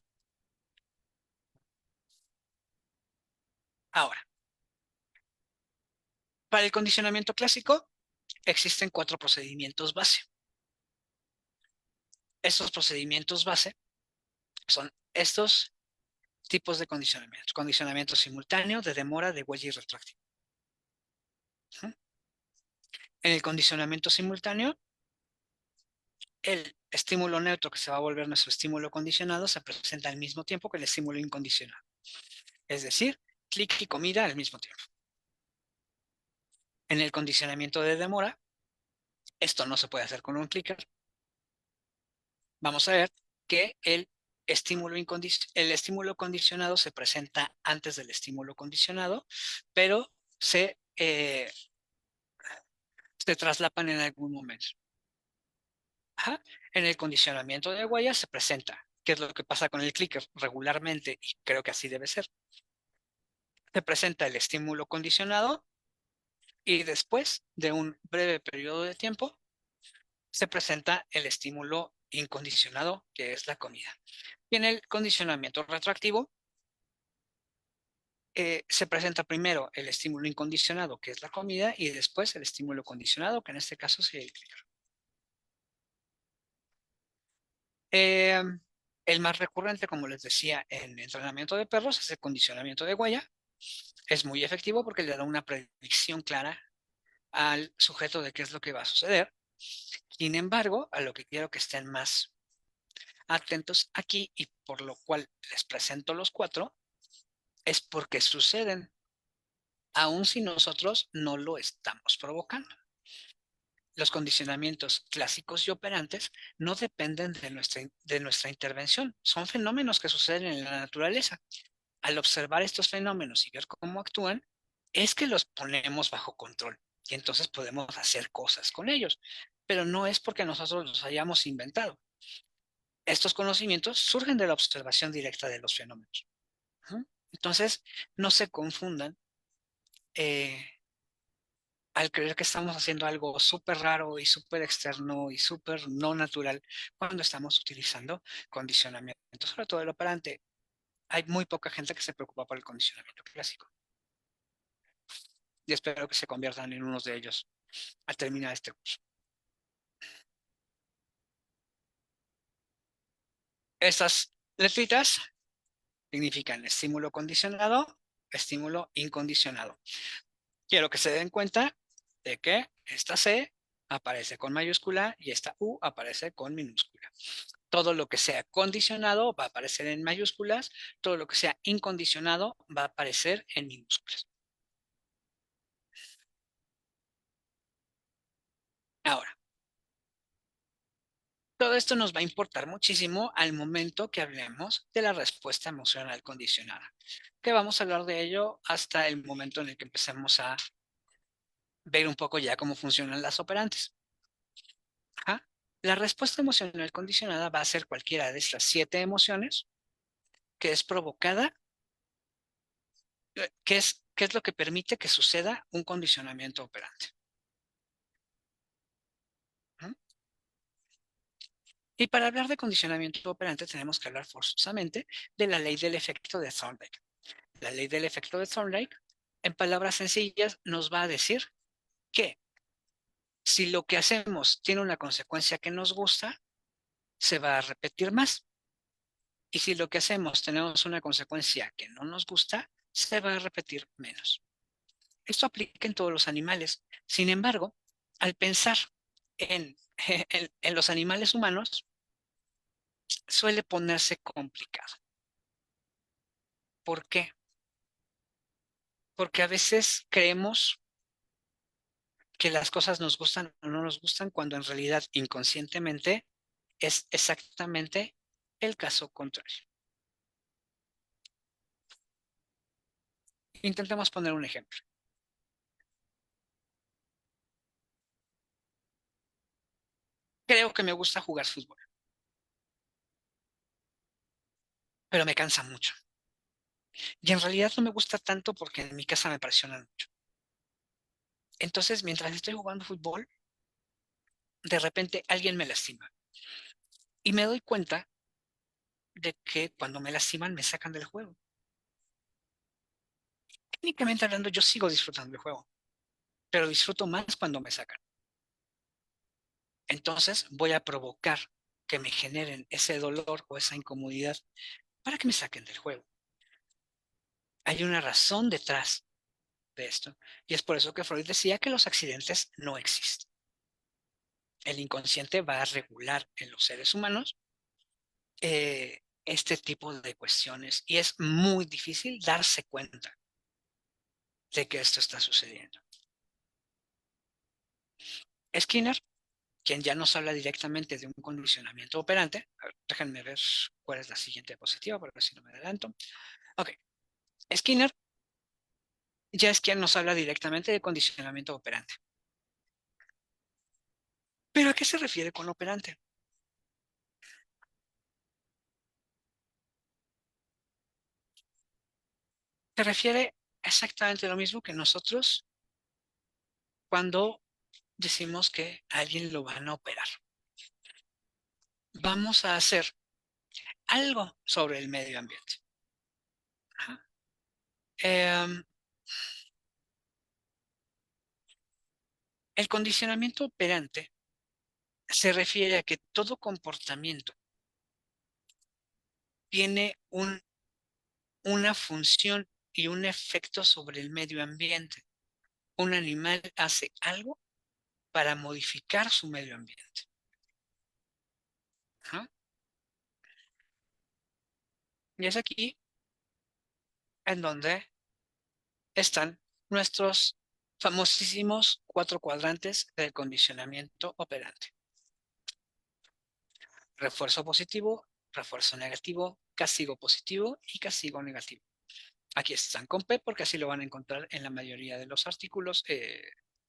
Ahora, para el condicionamiento clásico existen 4 procedimientos base. Estos procedimientos base son estos tipos de condicionamientos: condicionamiento simultáneo, de demora, de huella y retroactivo. En el condicionamiento simultáneo, el estímulo neutro, que se va a volver nuestro estímulo condicionado, se presenta al mismo tiempo que el estímulo incondicionado. Es decir, clic y comida al mismo tiempo. En el condicionamiento de demora, esto no se puede hacer con un clicker. Vamos a ver que el estímulo condicionado se presenta antes del estímulo condicionado, pero se traslapan en algún momento. Ajá. En el condicionamiento de huella se presenta, que es lo que pasa con el clicker regularmente, y creo que así debe ser. Se presenta el estímulo condicionado y después de un breve periodo de tiempo se presenta el estímulo incondicionado, que es la comida. Y en el condicionamiento retroactivo se presenta primero el estímulo incondicionado, que es la comida, y después el estímulo condicionado, que en este caso sería el clicker. El más recurrente, como les decía, en entrenamiento de perros es el condicionamiento de huella. Es muy efectivo porque le da una predicción clara al sujeto de qué es lo que va a suceder. Sin embargo, a lo que quiero que estén más atentos aquí, y por lo cual les presento los 4, es porque suceden, aun si nosotros no lo estamos provocando. Los condicionamientos clásicos y operantes no dependen de nuestra intervención. Son fenómenos que suceden en la naturaleza. Al observar estos fenómenos y ver cómo actúan, es que los ponemos bajo control y entonces podemos hacer cosas con ellos. Pero no es porque nosotros los hayamos inventado. Estos conocimientos surgen de la observación directa de los fenómenos. Entonces, no se confundan al creer que estamos haciendo algo súper raro y súper externo y súper no natural cuando estamos utilizando condicionamiento, sobre todo el operante. Hay muy poca gente que se preocupa por el condicionamiento clásico. Y espero que se conviertan en unos de ellos al terminar este curso. Estas letritas significan estímulo condicionado, estímulo incondicionado. Quiero que se den cuenta de que esta C aparece con mayúscula y esta U aparece con minúscula. Todo lo que sea condicionado va a aparecer en mayúsculas, todo lo que sea incondicionado va a aparecer en minúsculas. Ahora, todo esto nos va a importar muchísimo al momento que hablemos de la respuesta emocional condicionada, que vamos a hablar de ello hasta el momento en el que empecemos a ver un poco ya cómo funcionan las operantes. Ajá. La respuesta emocional condicionada va a ser cualquiera de estas 7 emociones que es provocada, que es lo que permite que suceda un condicionamiento operante. ¿Mm? Y para hablar de condicionamiento operante tenemos que hablar forzosamente de la ley del efecto de Thorndike. La ley del efecto de Thorndike, en palabras sencillas, nos va a decir que si lo que hacemos tiene una consecuencia que nos gusta, se va a repetir más. Y si lo que hacemos tenemos una consecuencia que no nos gusta, se va a repetir menos. Esto aplica en todos los animales. Sin embargo, al pensar en, en los animales humanos, suele ponerse complicado. ¿Por qué? Porque a veces creemos que las cosas nos gustan o no nos gustan cuando en realidad inconscientemente es exactamente el caso contrario. Intentemos poner un ejemplo. Creo que me gusta jugar fútbol, pero me cansa mucho. Y en realidad no me gusta tanto porque en mi casa me presionan mucho. Entonces, mientras estoy jugando fútbol, de repente alguien me lastima. Y me doy cuenta de que cuando me lastiman me sacan del juego. Técnicamente hablando, yo sigo disfrutando el juego, pero disfruto más cuando me sacan. Entonces voy a provocar que me generen ese dolor o esa incomodidad para que me saquen del juego. Hay una razón detrás de esto. Y es por eso que Freud decía que los accidentes no existen. El inconsciente va a regular en los seres humanos este tipo de cuestiones y es muy difícil darse cuenta de que esto está sucediendo. Skinner, quien ya nos habla directamente de un condicionamiento operante, a ver, déjenme ver cuál es la siguiente diapositiva, para ver si no me adelanto. Ok, Skinner ya es quien nos habla directamente de condicionamiento operante. ¿Pero a qué se refiere con operante? Se refiere exactamente lo mismo que nosotros cuando decimos que a alguien lo van a operar. Vamos a hacer algo sobre el medio ambiente. Eh, el condicionamiento operante se refiere a que todo comportamiento tiene una función y un efecto sobre el medio ambiente. Un animal hace algo para modificar su medio ambiente. ¿Ah? Y es aquí en donde están nuestros famosísimos 4 cuadrantes del condicionamiento operante. Refuerzo positivo, refuerzo negativo, castigo positivo y castigo negativo. Aquí están con P porque así lo van a encontrar en la mayoría de los artículos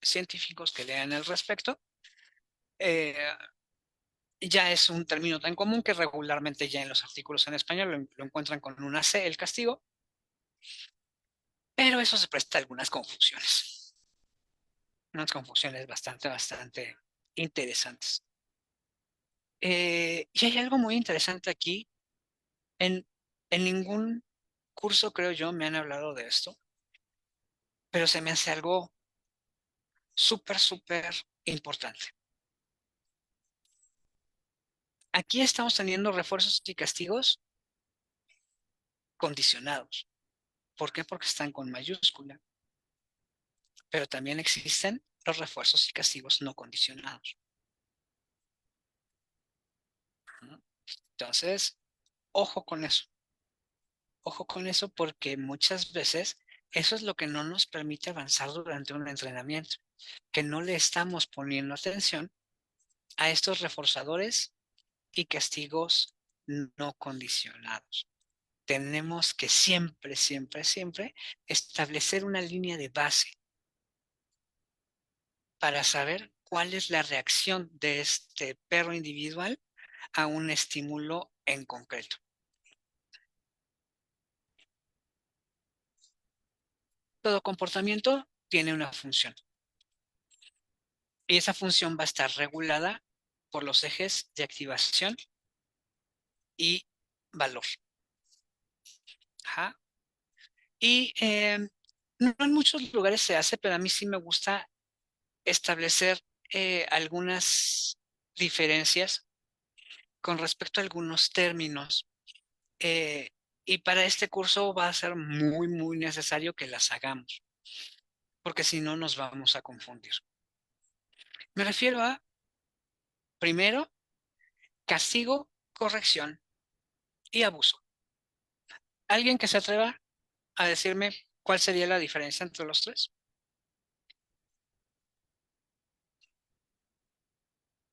científicos que lean al respecto. Eh, ya es un término tan común que regularmente ya en los artículos en español lo encuentran con una C, el castigo, pero eso se presta a algunas confusiones. unas confusiones bastante interesantes. Y hay algo muy interesante aquí. En, en ningún curso, creo yo, me han hablado de esto, pero se me hace algo súper importante. Aquí estamos teniendo refuerzos y castigos condicionados. ¿Por qué? Porque están con mayúscula. Pero también existen los refuerzos y castigos no condicionados. Entonces, ojo con eso. Ojo con eso porque muchas veces eso es lo que no nos permite avanzar durante un entrenamiento, que no le estamos poniendo atención a estos reforzadores y castigos no condicionados. Tenemos que siempre establecer una línea de base para saber cuál es la reacción de este perro individual a un estímulo en concreto. Todo comportamiento tiene una función y esa función va a estar regulada por los ejes de activación y valor. Ajá. Y no en muchos lugares se hace, pero a mí sí me gusta establecer algunas diferencias con respecto a algunos términos. eh, y para este curso va a ser muy necesario que las hagamos, porque si no nos vamos a confundir. Me refiero a, primero, castigo, corrección y abuso. ¿Alguien que se atreva a decirme cuál sería la diferencia entre los tres?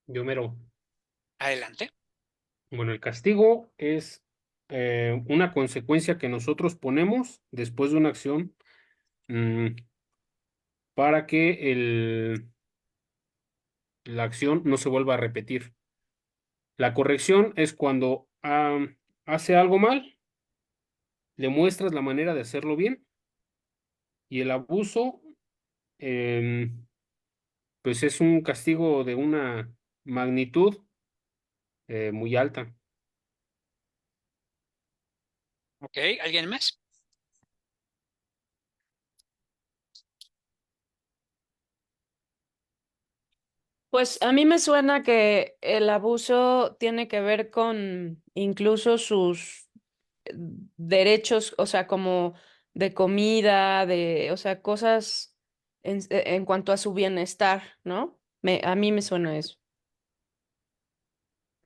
Yo mero.
Adelante.
Bueno, el castigo es una consecuencia que nosotros ponemos después de una acción mm, para que la acción no se vuelva a repetir. La corrección es cuando hace algo mal, le muestras la manera de hacerlo bien, y el abuso, em, pues es un castigo de una magnitud muy alta.
Ok, ¿alguien más?
Pues a mí me suena que el abuso tiene que ver con incluso sus derechos, o sea, como de comida, o sea, cosas en cuanto a su bienestar, ¿no? A mí me suena eso.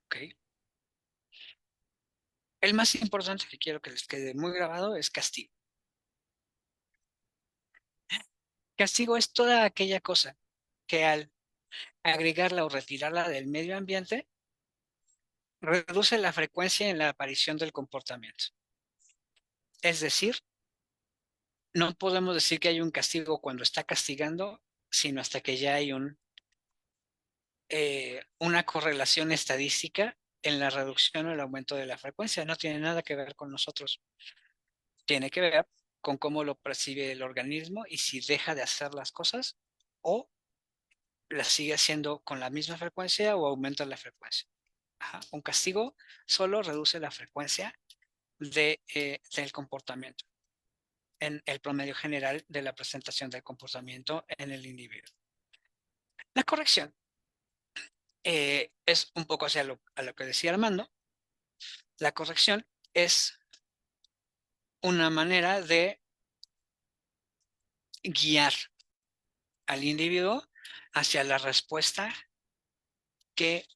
Ok. El más importante que quiero que les quede muy grabado es castigo. Castigo es toda aquella cosa que al agregarla o retirarla del medio ambiente reduce la frecuencia en la aparición del comportamiento. Es decir, no podemos decir que hay un castigo cuando está castigando, sino hasta que ya hay una correlación estadística en la reducción o el aumento de la frecuencia. No tiene nada que ver con nosotros. Tiene que ver con cómo lo percibe el organismo y si deja de hacer las cosas o las sigue haciendo con la misma frecuencia o aumenta la frecuencia. Ajá. Un castigo solo reduce la frecuencia del comportamiento en el promedio general de la presentación del comportamiento en el individuo. La corrección es un poco hacia a lo que decía Armando. La corrección es una manera de guiar al individuo hacia la respuesta que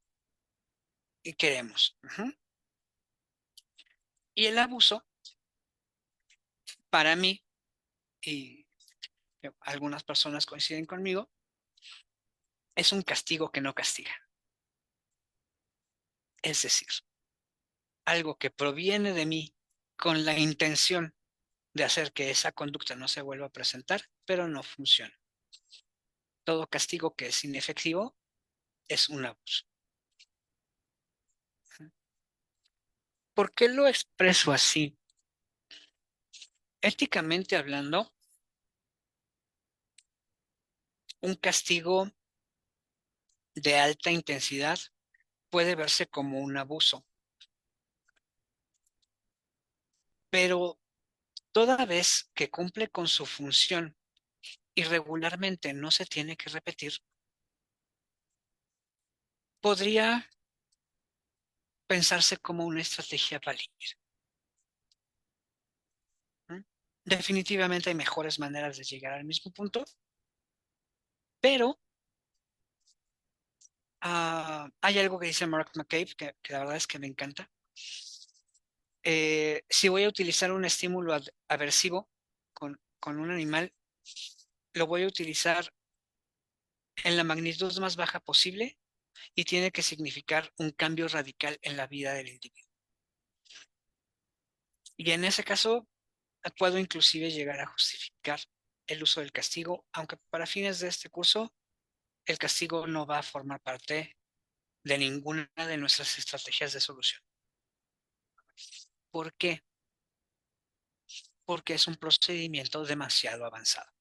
queremos. Y el abuso, para mí, y algunas personas coinciden conmigo, es un castigo que no castiga. Es decir, algo que proviene de mí con la intención de hacer que esa conducta no se vuelva a presentar, pero no funciona. Todo castigo que es inefectivo es un abuso. ¿Por qué lo expreso así? Éticamente hablando, Un castigo de alta intensidad puede verse como un abuso, pero toda vez que cumple con su función y regularmente no se tiene que repetir, podría pensarse como una estrategia válida. ¿Mm? Definitivamente hay mejores maneras de llegar al mismo punto, pero hay algo que dice Mark McCabe que la verdad es que me encanta. Si voy a utilizar un estímulo aversivo con un animal, lo voy a utilizar en la magnitud más baja posible y tiene que significar un cambio radical en la vida del individuo. Y en ese caso, puedo inclusive llegar a justificar el uso del castigo, aunque para fines de este curso, el castigo no va a formar parte de ninguna de nuestras estrategias de solución. ¿Por qué? Porque es un procedimiento demasiado avanzado.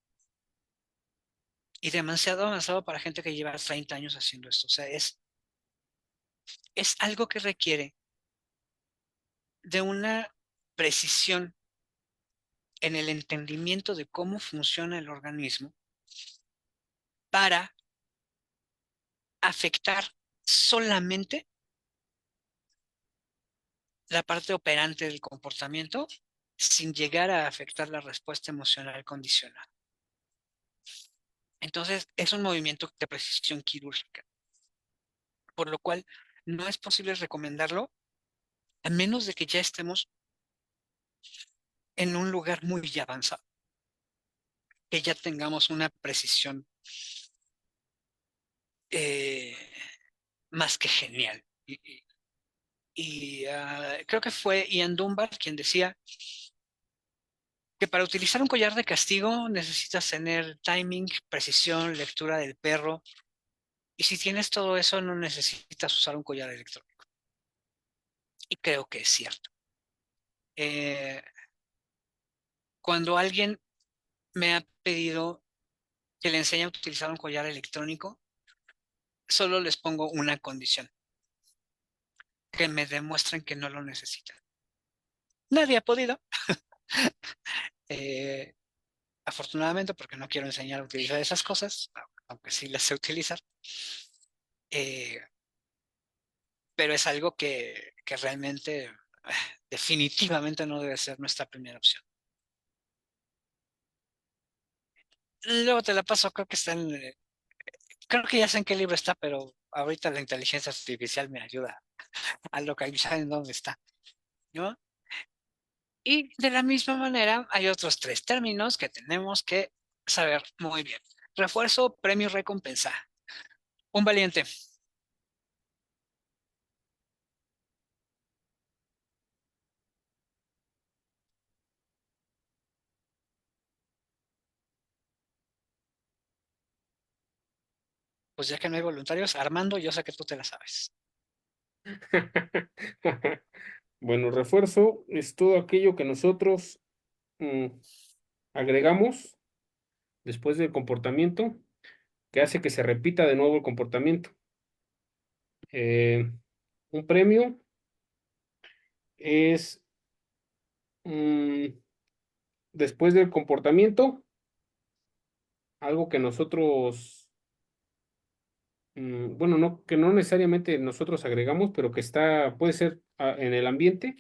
Y demasiado avanzado para gente que lleva 30 años haciendo esto. O sea, es algo que requiere de una precisión en el entendimiento de cómo funciona el organismo para afectar solamente la parte operante del comportamiento sin llegar a afectar la respuesta emocional condicional. Entonces, es un movimiento de precisión quirúrgica, por lo cual no es posible recomendarlo a menos de que ya estemos en un lugar muy avanzado, que ya tengamos una precisión eh, más que genial. Creo que fue Ian Dunbar quien decía que para utilizar un collar de castigo necesitas tener timing, precisión, lectura del perro, y si tienes todo eso no necesitas usar un collar electrónico. Y creo que es cierto. Eh, Cuando alguien me ha pedido que le enseñe a utilizar un collar electrónico, solo les pongo una condición, que me demuestren que no lo necesitan. Nadie ha podido, eh, afortunadamente, porque no quiero enseñar a utilizar esas cosas, aunque sí las sé utilizar. Eh, pero es algo que realmente definitivamente no debe ser nuestra primera opción. Luego te la paso, creo que está creo que ya sé en qué libro está, pero ahorita la inteligencia artificial me ayuda a localizar en dónde está, ¿no? Y de la misma manera hay otros tres términos que tenemos que saber muy bien. Refuerzo, premio, recompensa. Un valiente. Pues ya que no hay voluntarios, Armando, yo sé que tú te la sabes.
Bueno, refuerzo es todo aquello que nosotros mm, agregamos después del comportamiento que hace que se repita de nuevo el comportamiento. Eh, un premio es después del comportamiento, algo que nosotros, bueno, no, que no necesariamente nosotros agregamos, pero que está, puede ser en el ambiente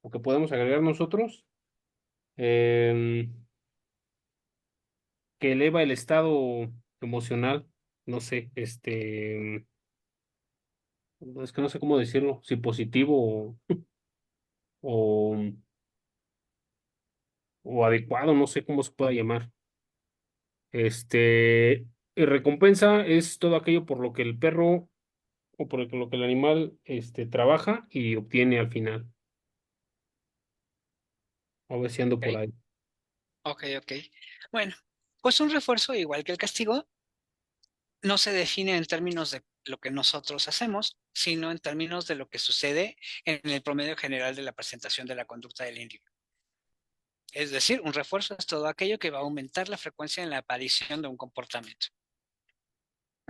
o que podemos agregar nosotros, em, que eleva el estado emocional, no sé, es que no sé cómo decirlo, si positivo o, o adecuado, no sé cómo se pueda llamar. Y recompensa es todo aquello por lo que el perro o por lo que el animal trabaja y obtiene al final. A ver si ando por
Ok,
ahí.
ok. Bueno, pues un refuerzo, igual que el castigo, no se define en términos de lo que nosotros hacemos, sino en términos de lo que sucede en el promedio general de la presentación de la conducta del individuo. Es decir, un refuerzo es todo aquello que va a aumentar la frecuencia en la aparición de un comportamiento.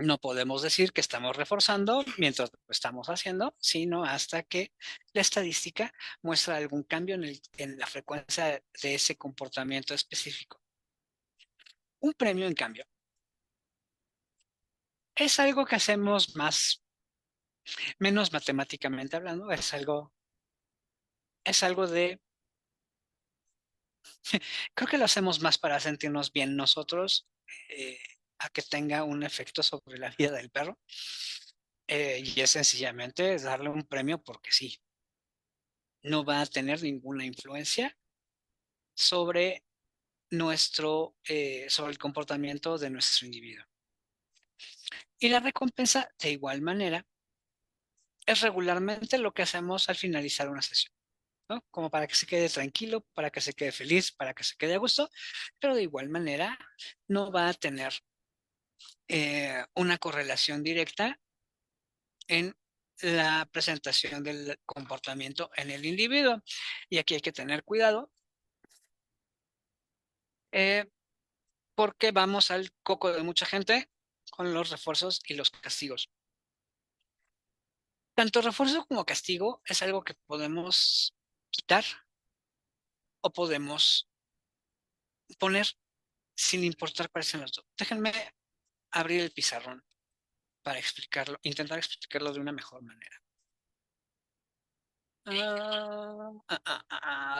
No podemos decir que estamos reforzando mientras lo estamos haciendo, sino hasta que la estadística muestra algún cambio en la frecuencia de ese comportamiento específico. Un premio, en cambio, es algo que hacemos menos matemáticamente hablando, es algo creo que lo hacemos más para sentirnos bien nosotros, a que tenga un efecto sobre la vida del perro. Y es sencillamente darle un premio porque sí. No va a tener ninguna influencia sobre sobre el comportamiento de nuestro individuo. Y la recompensa, de igual manera, es regularmente lo que hacemos al finalizar una sesión, ¿no? Como para que se quede tranquilo, para que se quede feliz, para que se quede a gusto, pero de igual manera no va a tener una correlación directa en la presentación del comportamiento en el individuo. Y aquí hay que tener cuidado, eh, porque vamos al coco de mucha gente con los refuerzos y los castigos. Tanto refuerzo como castigo es algo que podemos quitar o podemos poner sin importar cuáles sean los dos. Déjenme abrir el pizarrón para explicarlo, intentar explicarlo de una mejor manera.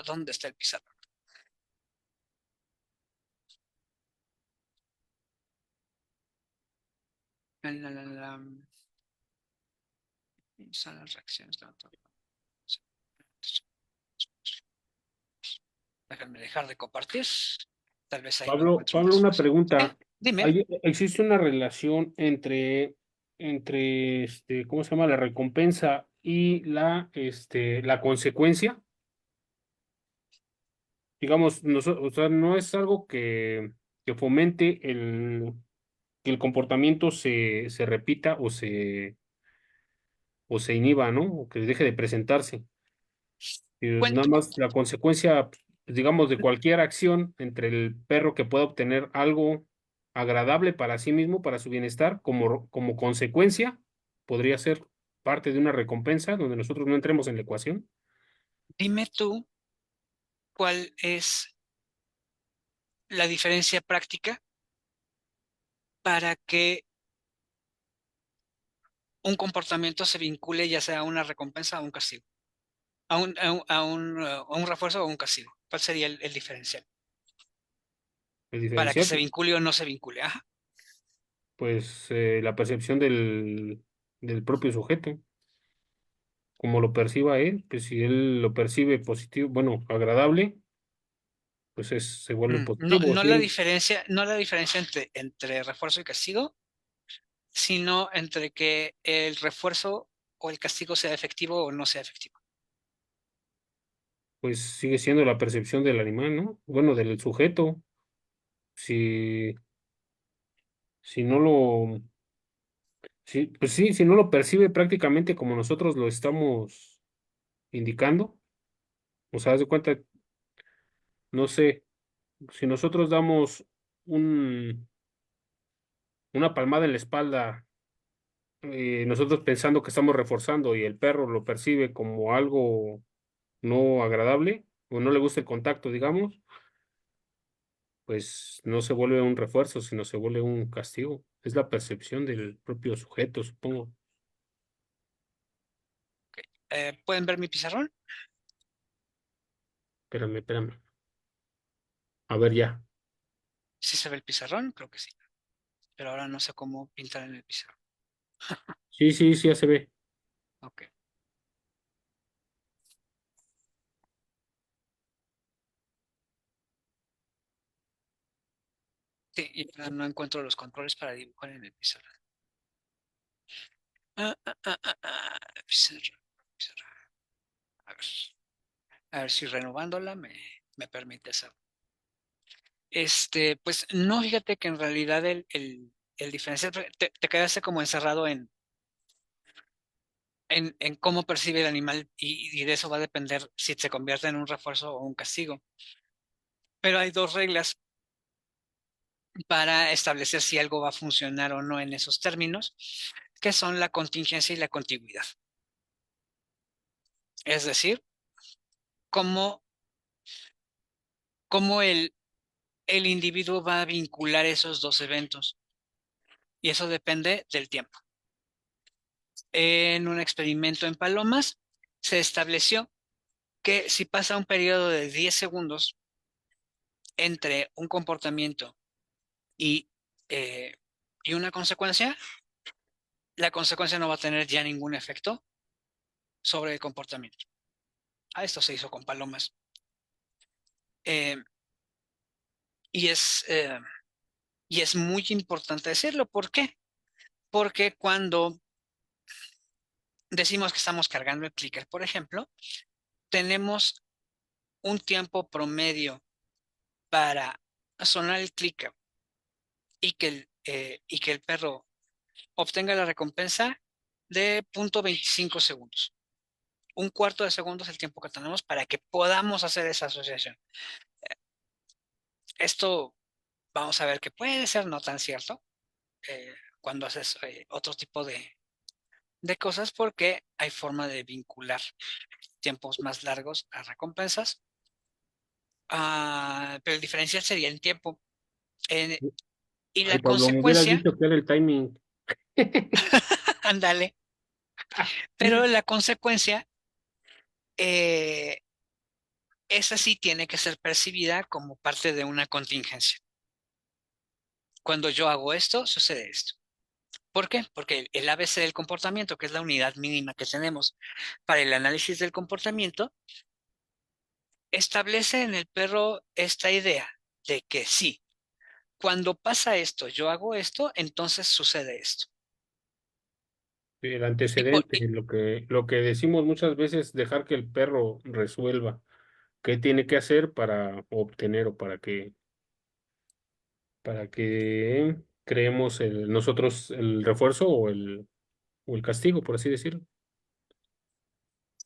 ¿Dónde está el pizarrón? Son las reacciones. Déjenme dejar de compartir. Tal vez ahí lo encuentro
Pablo,
más
una
fácil.
pregunta.
Dime.
¿Existe una relación entre ¿cómo se llama? La recompensa y la consecuencia? Digamos, o sea, no es algo que fomente que el comportamiento se repita o se inhiba, ¿no? O que deje de presentarse. Nada
Cuento,
más la consecuencia, pues, digamos, de cualquier acción entre el perro que pueda obtener algo agradable para sí mismo, para su bienestar, como consecuencia, podría ser parte de una recompensa donde nosotros no entremos en la ecuación.
dime tú cuál es la diferencia práctica para que un comportamiento se vincule ya sea a una recompensa o a un castigo, a un refuerzo o a un castigo. ¿Cuál sería el diferencial?
El
Para que
diferencial,
se vincule o no se vincule. Ajá.
pues la percepción del propio sujeto, como lo perciba él, pues si él lo percibe positivo, bueno, agradable, pues se vuelve
No,
positivo. Sí,
no la diferencia entre refuerzo y castigo, sino entre que el refuerzo o el castigo sea efectivo o no sea efectivo.
pues sigue siendo la percepción del animal, ¿no? Bueno, del sujeto. Si, si no lo, pues sí, si no lo percibe prácticamente como nosotros lo estamos indicando, o sea, haz de cuenta, no sé, si nosotros damos un, una palmada en la espalda, nosotros pensando que estamos reforzando y el perro lo percibe como algo no agradable o no le gusta el contacto, digamos, pues no se vuelve un refuerzo, sino se vuelve un castigo. Es la percepción del propio sujeto, supongo.
¿Pueden ver mi pizarrón?
Espérame, espérame. A ver, ya.
¿Sí se ve el pizarrón? Creo que sí. Pero ahora no sé cómo pintar en el pizarrón.
Sí, sí, sí, ya se ve.
Ok. Sí, y ahora no encuentro los controles para dibujar en el pizarrón. Pizarrón, pizarrón. A ver, a ver si renovándola me permite hacerlo. Pues no, fíjate que en realidad el diferencial, te quedaste como encerrado en cómo percibe el animal y de eso va a depender si se convierte en un refuerzo o un castigo. Pero hay dos reglas para establecer si algo va a funcionar o no en esos términos, que son la contingencia y la contigüidad. Es decir, cómo, cómo el individuo va a vincular esos dos eventos. Y eso depende del tiempo. En un experimento en palomas, se estableció que si pasa un periodo de 10 segundos entre un comportamiento y, eh, y una consecuencia, la consecuencia no va a tener ya ningún efecto sobre el comportamiento. A esto se hizo con palomas. Eh, y, es, eh, y es muy importante decirlo. ¿Por qué? Porque cuando decimos que estamos cargando el clicker, por ejemplo, tenemos un tiempo promedio para sonar el clicker y que el perro obtenga la recompensa de 0.25 segundos. Un cuarto de segundo es el tiempo que tenemos para que podamos hacer esa asociación. Esto vamos a ver que puede ser no tan cierto cuando haces otro tipo de cosas porque hay forma de vincular tiempos más largos a recompensas. Pero el diferencial sería el tiempo. Eh, y
Ay,
la
Pablo, me hubieras
consecuencia,
dicho que era el timing.
ándale, pero la consecuencia, eh, esa sí tiene que ser percibida como parte de una contingencia. Cuando yo hago esto, sucede esto. ¿Por qué? Porque el ABC del comportamiento, que es la unidad mínima que tenemos para el análisis del comportamiento, establece en el perro esta idea de que sí, cuando pasa esto, yo hago esto, entonces sucede esto.
El
Y por,
antecedente,
y-
lo que decimos muchas veces, dejar que el perro resuelva qué tiene que hacer para obtener o para que creemos nosotros el refuerzo o el castigo, por así decirlo.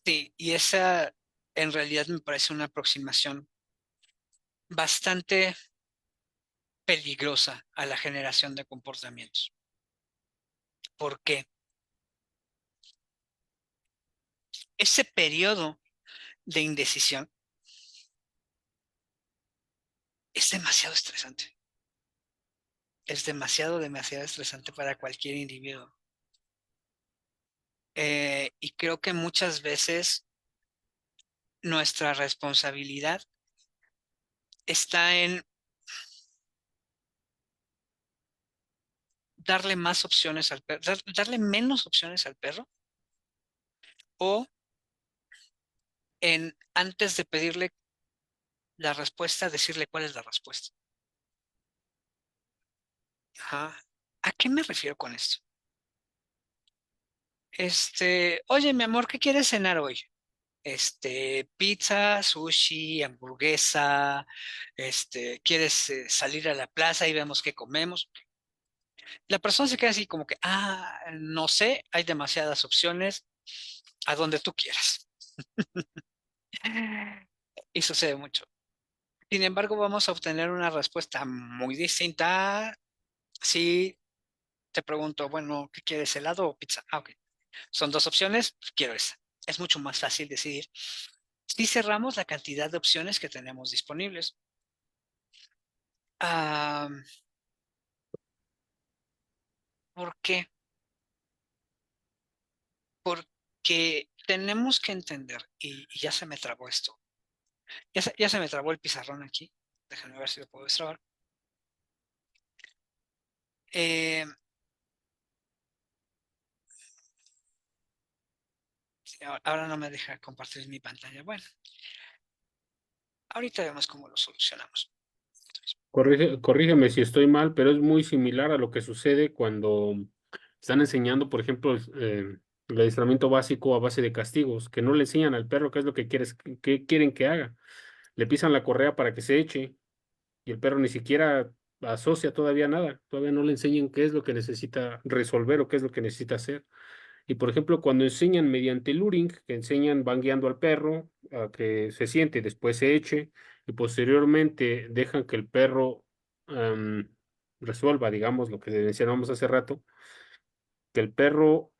sí, y esa en realidad me parece una aproximación bastante peligrosa a la generación de comportamientos. ¿Por qué? Ese periodo de indecisión es demasiado estresante. Es demasiado estresante para cualquier individuo. Y creo que muchas veces nuestra responsabilidad está en darle más opciones al perro, darle menos opciones al perro o en antes de pedirle la respuesta, decirle cuál es la respuesta. Ajá. ¿A qué me refiero con esto? Oye, mi amor, ¿qué quieres cenar hoy? Pizza, sushi, hamburguesa, ¿quieres salir a la plaza y vemos qué comemos? La persona se queda así como que, no sé, hay demasiadas opciones, a donde tú quieras. Y sucede mucho. Sin embargo, vamos a obtener una respuesta muy distinta si te pregunto, bueno, ¿qué quieres, helado o pizza? Ok. Son dos opciones, quiero esa. Es mucho más fácil decidir si cerramos la cantidad de opciones que tenemos disponibles. Ah, ¿Por qué? Porque tenemos que entender, y ya se me trabó esto, ya se me trabó el pizarrón aquí, déjenme ver si lo puedo destrabar. Eh, sí, ahora no me deja compartir mi pantalla. Bueno, ahorita vemos cómo lo solucionamos.
Corrígeme si estoy mal, pero es muy similar a lo que sucede cuando están enseñando, por ejemplo, el adiestramiento básico a base de castigos, que no le enseñan al perro qué es lo que qué quieren que haga. Le pisan la correa para que se eche y el perro ni siquiera asocia todavía nada, todavía no le enseñan qué es lo que necesita resolver o qué es lo que necesita hacer. Y por ejemplo, cuando enseñan mediante luring, que enseñan, van guiando al perro a que se siente, después se eche y posteriormente dejan que el perro resuelva, digamos, lo que mencionamos hace rato, que el perro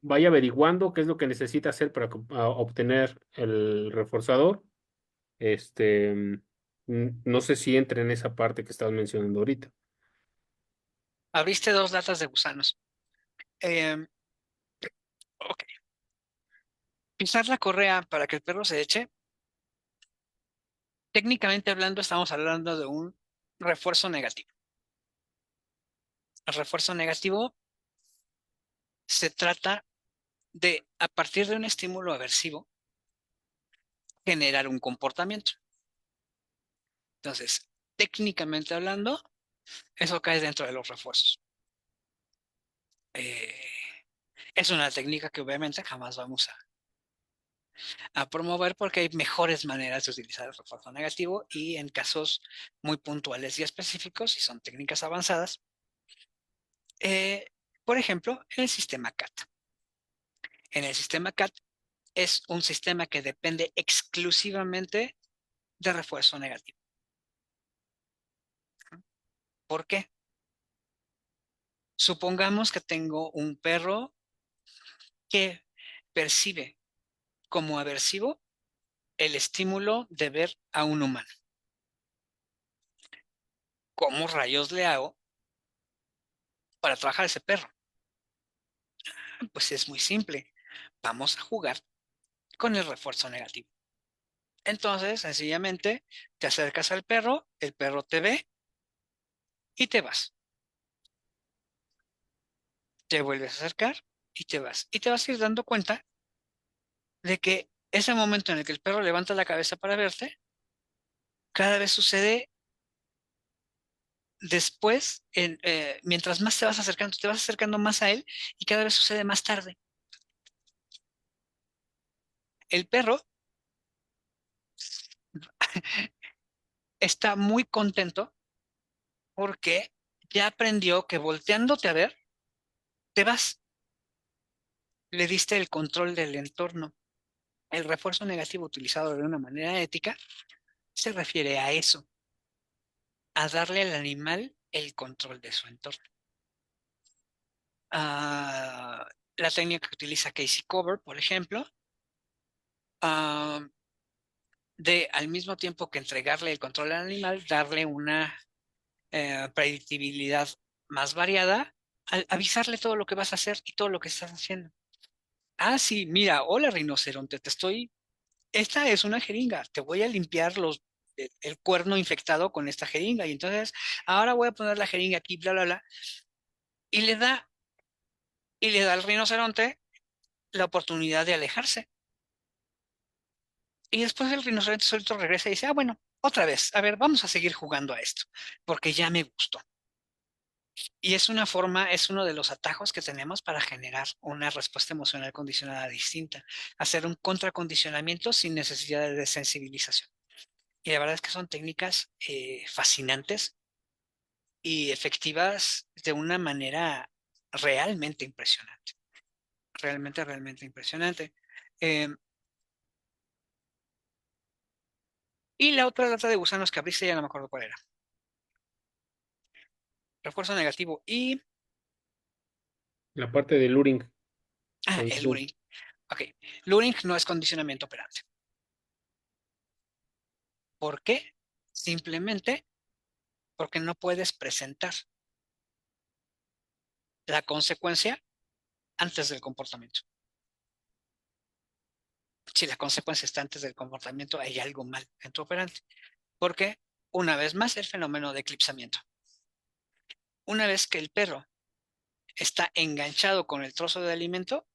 vaya averiguando qué es lo que necesita hacer para obtener el reforzador. No sé si entra en esa parte que estabas mencionando ahorita.
Abriste 2 latas de gusanos. Em, ok. Pisar la correa para que el perro se eche. Técnicamente hablando, estamos hablando de un refuerzo negativo. El refuerzo negativo se trata de, a partir de un estímulo aversivo, generar un comportamiento. Entonces, técnicamente hablando, eso cae dentro de los refuerzos. Eh, es una técnica que obviamente jamás vamos a promover porque hay mejores maneras de utilizar el refuerzo negativo y en casos muy puntuales y específicos, si son técnicas avanzadas, eh, por ejemplo, en el sistema CAT. En el sistema CAT es un sistema que depende exclusivamente de refuerzo negativo. ¿Por qué? Supongamos que tengo un perro que percibe como aversivo el estímulo de ver a un humano. ¿Cómo rayos le hago para trabajar ese perro? Pues es muy simple. Vamos a jugar con el refuerzo negativo. Entonces, sencillamente, te acercas al perro, el perro te ve y te vas. Te vuelves a acercar y te vas. Y te vas a ir dando cuenta de que ese momento en el que el perro levanta la cabeza para verte, cada vez sucede después, mientras más te vas acercando más a él y cada vez sucede más tarde. El perro está muy contento porque ya aprendió que volteándote a ver, te vas. Le diste el control del entorno. El refuerzo negativo utilizado de una manera ética se refiere a eso, a darle al animal el control de su entorno. La técnica que utiliza Casey Cover, por ejemplo, ah, de al mismo tiempo que entregarle el control al animal, darle una predictibilidad más variada, al avisarle todo lo que vas a hacer y todo lo que estás haciendo. Ah, sí, mira, hola rinoceronte, esta es una jeringa, te voy a limpiar el cuerno infectado con esta jeringa y entonces ahora voy a poner la jeringa aquí, bla, bla, bla, y le da al rinoceronte la oportunidad de alejarse. Y después el rinoceronte solito regresa y dice, ah, bueno, otra vez, a ver, vamos a seguir jugando a esto, porque ya me gustó. Y es una forma, es uno de los atajos que tenemos para generar una respuesta emocional condicionada distinta, hacer un contracondicionamiento sin necesidad de desensibilización. Y la verdad es que son técnicas fascinantes y efectivas de una manera realmente impresionante. Realmente, realmente impresionante. Eh, y la otra lata de gusanos que abriste ya no me acuerdo cuál era. Refuerzo negativo y...
La parte de Luring.
el luring. Ok, luring no es condicionamiento operante. ¿Por qué? Simplemente porque no puedes presentar la consecuencia antes del comportamiento. Si la consecuencia está antes del comportamiento, hay algo mal en tu operante. Porque, una vez más, el fenómeno de eclipsamiento. Una vez que el perro está enganchado con el trozo de alimento,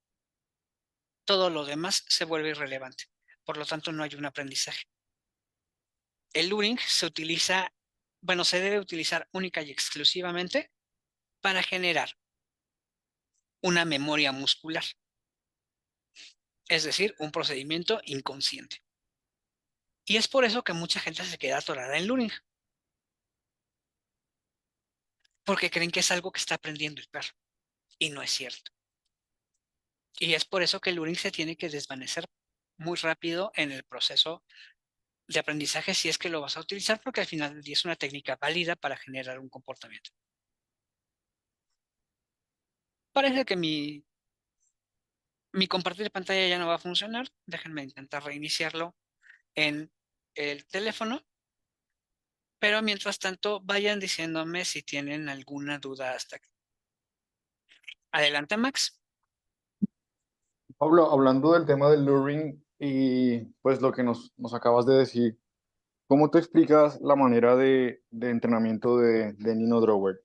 todo lo demás se vuelve irrelevante. Por lo tanto, no hay un aprendizaje. El luring se debe utilizar única y exclusivamente para generar una memoria muscular, es decir, un procedimiento inconsciente. Y es por eso que mucha gente se queda atorada en luring, porque creen que es algo que está aprendiendo el perro, y no es cierto. Y es por eso que el luring se tiene que desvanecer muy rápido en el proceso de aprendizaje si es que lo vas a utilizar, porque al final del día es una técnica válida para generar un comportamiento. Parece que mi compartir pantalla ya no va a funcionar. Déjenme intentar reiniciarlo en el teléfono. Pero mientras tanto, vayan diciéndome si tienen alguna duda hasta aquí. Adelante, Max.
Pablo, hablando del tema del luring y pues lo que nos acabas de decir, ¿cómo te explicas la manera de entrenamiento de Nino Drower?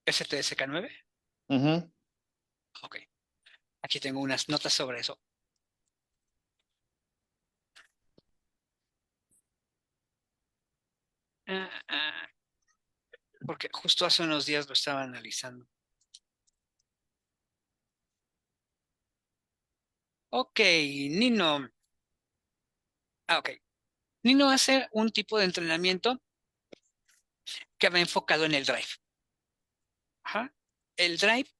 STSK9.
Ujú.
Ok. Aquí tengo unas notas sobre eso. Ah, ah, porque justo hace unos días lo estaba analizando. Ok, Nino. Ok. Nino hace un tipo de entrenamiento que va enfocado en el drive. Ajá. El drive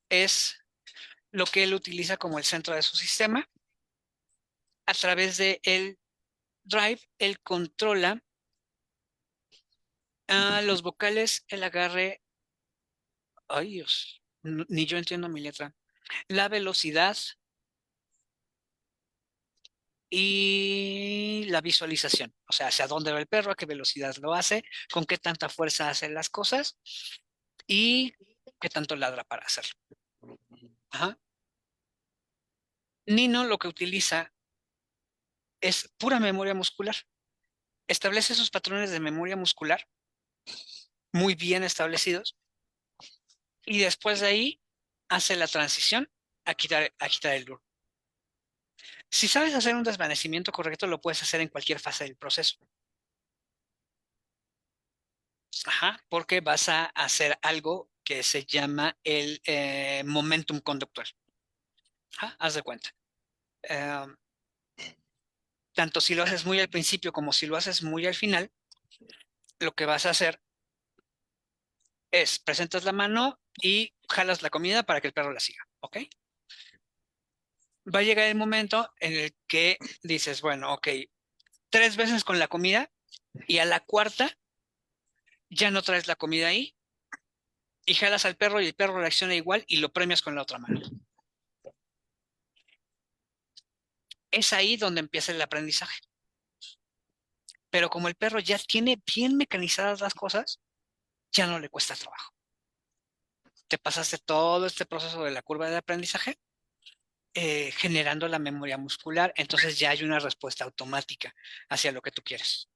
es lo que él utiliza como el centro de su sistema. A través de el drive, él controla los vocales, el agarre. Ay, Dios, ni yo entiendo mi letra. La velocidad y la visualización. O sea, hacia dónde va el perro, a qué velocidad lo hace, con qué tanta fuerza hace las cosas y qué tanto ladra para hacerlo. Ajá. Nino lo que utiliza es pura memoria muscular. Establece sus patrones de memoria muscular muy bien establecidos y después de ahí hace la transición a quitar el duro. Si sabes hacer un desvanecimiento correcto, lo puedes hacer en cualquier fase del proceso. Ajá, porque vas a hacer algo que se llama el momentum conductual. Ajá, haz de cuenta. Eh, Tanto si lo haces muy al principio como si lo haces muy al final, lo que vas a hacer es presentas la mano y jalas la comida para que el perro la siga. ¿Ok? Va a llegar el momento en el que dices, bueno, ok, 3 veces con la comida y a la cuarta ya no traes la comida ahí y jalas al perro y el perro reacciona igual y lo premias con la otra mano. Es ahí donde empieza el aprendizaje. Pero como el perro ya tiene bien mecanizadas las cosas, ya no le cuesta trabajo. Te pasaste todo este proceso de la curva de aprendizaje generando la memoria muscular, entonces ya hay una respuesta automática hacia lo que tú quieres.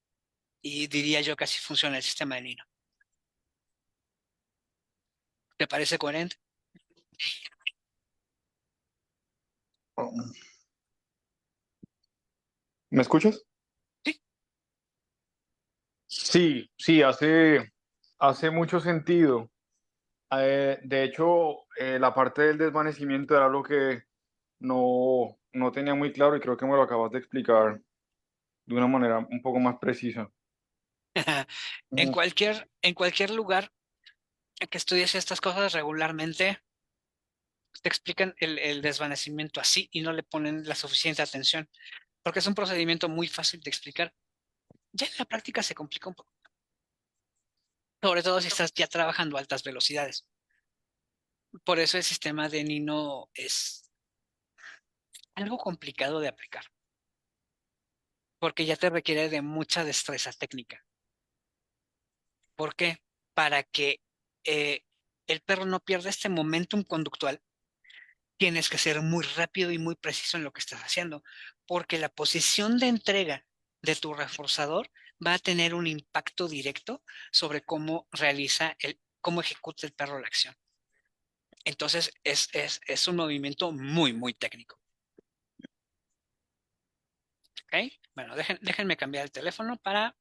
Y diría yo que así funciona el sistema de Nino. ¿Te parece coherente?
¿Me escuchas?
Sí.
Sí, sí, hace mucho sentido. De hecho, la parte del desvanecimiento era algo que no tenía muy claro y creo que me lo acabas de explicar de una manera un poco más precisa.
En
Ujú.
cualquier lugar que estudies estas cosas regularmente, te explican el desvanecimiento así y no le ponen la suficiente atención, porque es un procedimiento muy fácil de explicar. Ya en la práctica se complica un poco, sobre todo si estás ya trabajando a altas velocidades. Por eso el sistema de Nino es algo complicado de aplicar, porque ya te requiere de mucha destreza técnica. ¿Por qué? Para que eh, el perro no pierda este momentum conductual, tienes que ser muy rápido y muy preciso en lo que estás haciendo, porque la posición de entrega de tu reforzador va a tener un impacto directo sobre cómo ejecuta el perro la acción. Entonces es un movimiento muy, muy técnico. ¿Ok? Bueno, déjenme cambiar el teléfono para...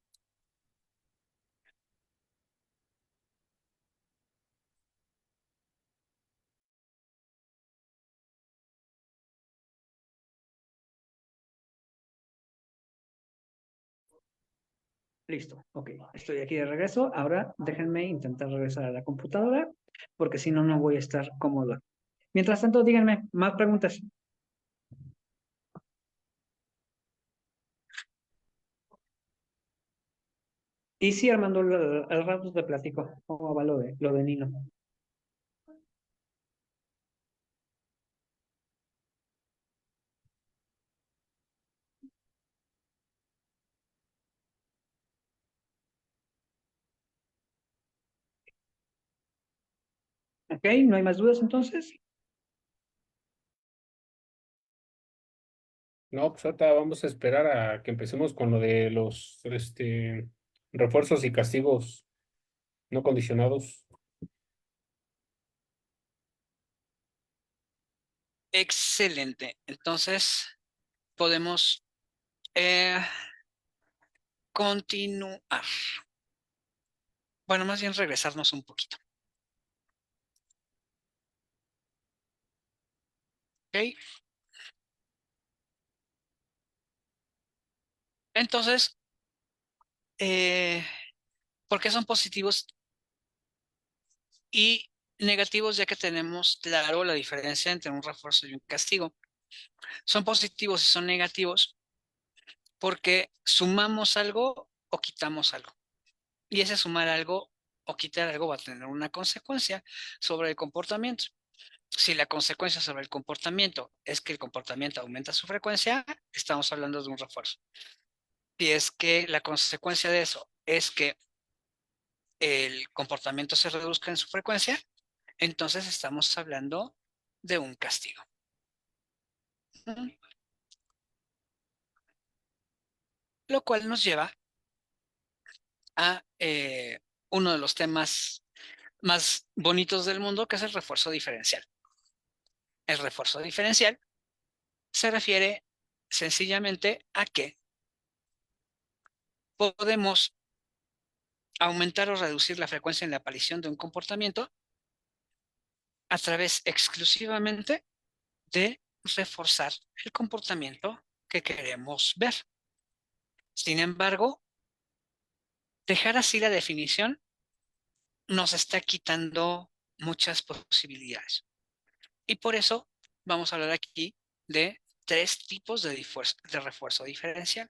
Listo, ok, estoy aquí de regreso. Ahora déjenme intentar regresar a la computadora, porque si no, no voy a estar cómodo. Mientras tanto, díganme, más preguntas. Y sí, Armando, al rato te platico cómo va lo de Nino.
Ok, ¿no hay más dudas entonces?
No, pues ahorita vamos a esperar a que empecemos con lo de los refuerzos y castigos no condicionados.
Excelente. Entonces, podemos continuar. Bueno, más bien regresarnos un poquito. ¿Ok? Entonces, ¿por qué son positivos y negativos? Ya que tenemos claro la diferencia entre un refuerzo y un castigo. Son positivos y son negativos porque sumamos algo o quitamos algo. Y ese sumar algo o quitar algo va a tener una consecuencia sobre el comportamiento. Si la consecuencia sobre el comportamiento es que el comportamiento aumenta su frecuencia, estamos hablando de un refuerzo. Si es que la consecuencia de eso es que el comportamiento se reduzca en su frecuencia, entonces estamos hablando de un castigo. Lo cual nos lleva a uno de los temas más bonitos del mundo, que es el refuerzo diferencial. El refuerzo diferencial se refiere sencillamente a que podemos aumentar o reducir la frecuencia en la aparición de un comportamiento a través exclusivamente de reforzar el comportamiento que queremos ver. Sin embargo, dejar así la definición nos está quitando muchas posibilidades. Y por eso vamos a hablar aquí de tres tipos de refuerzo diferencial.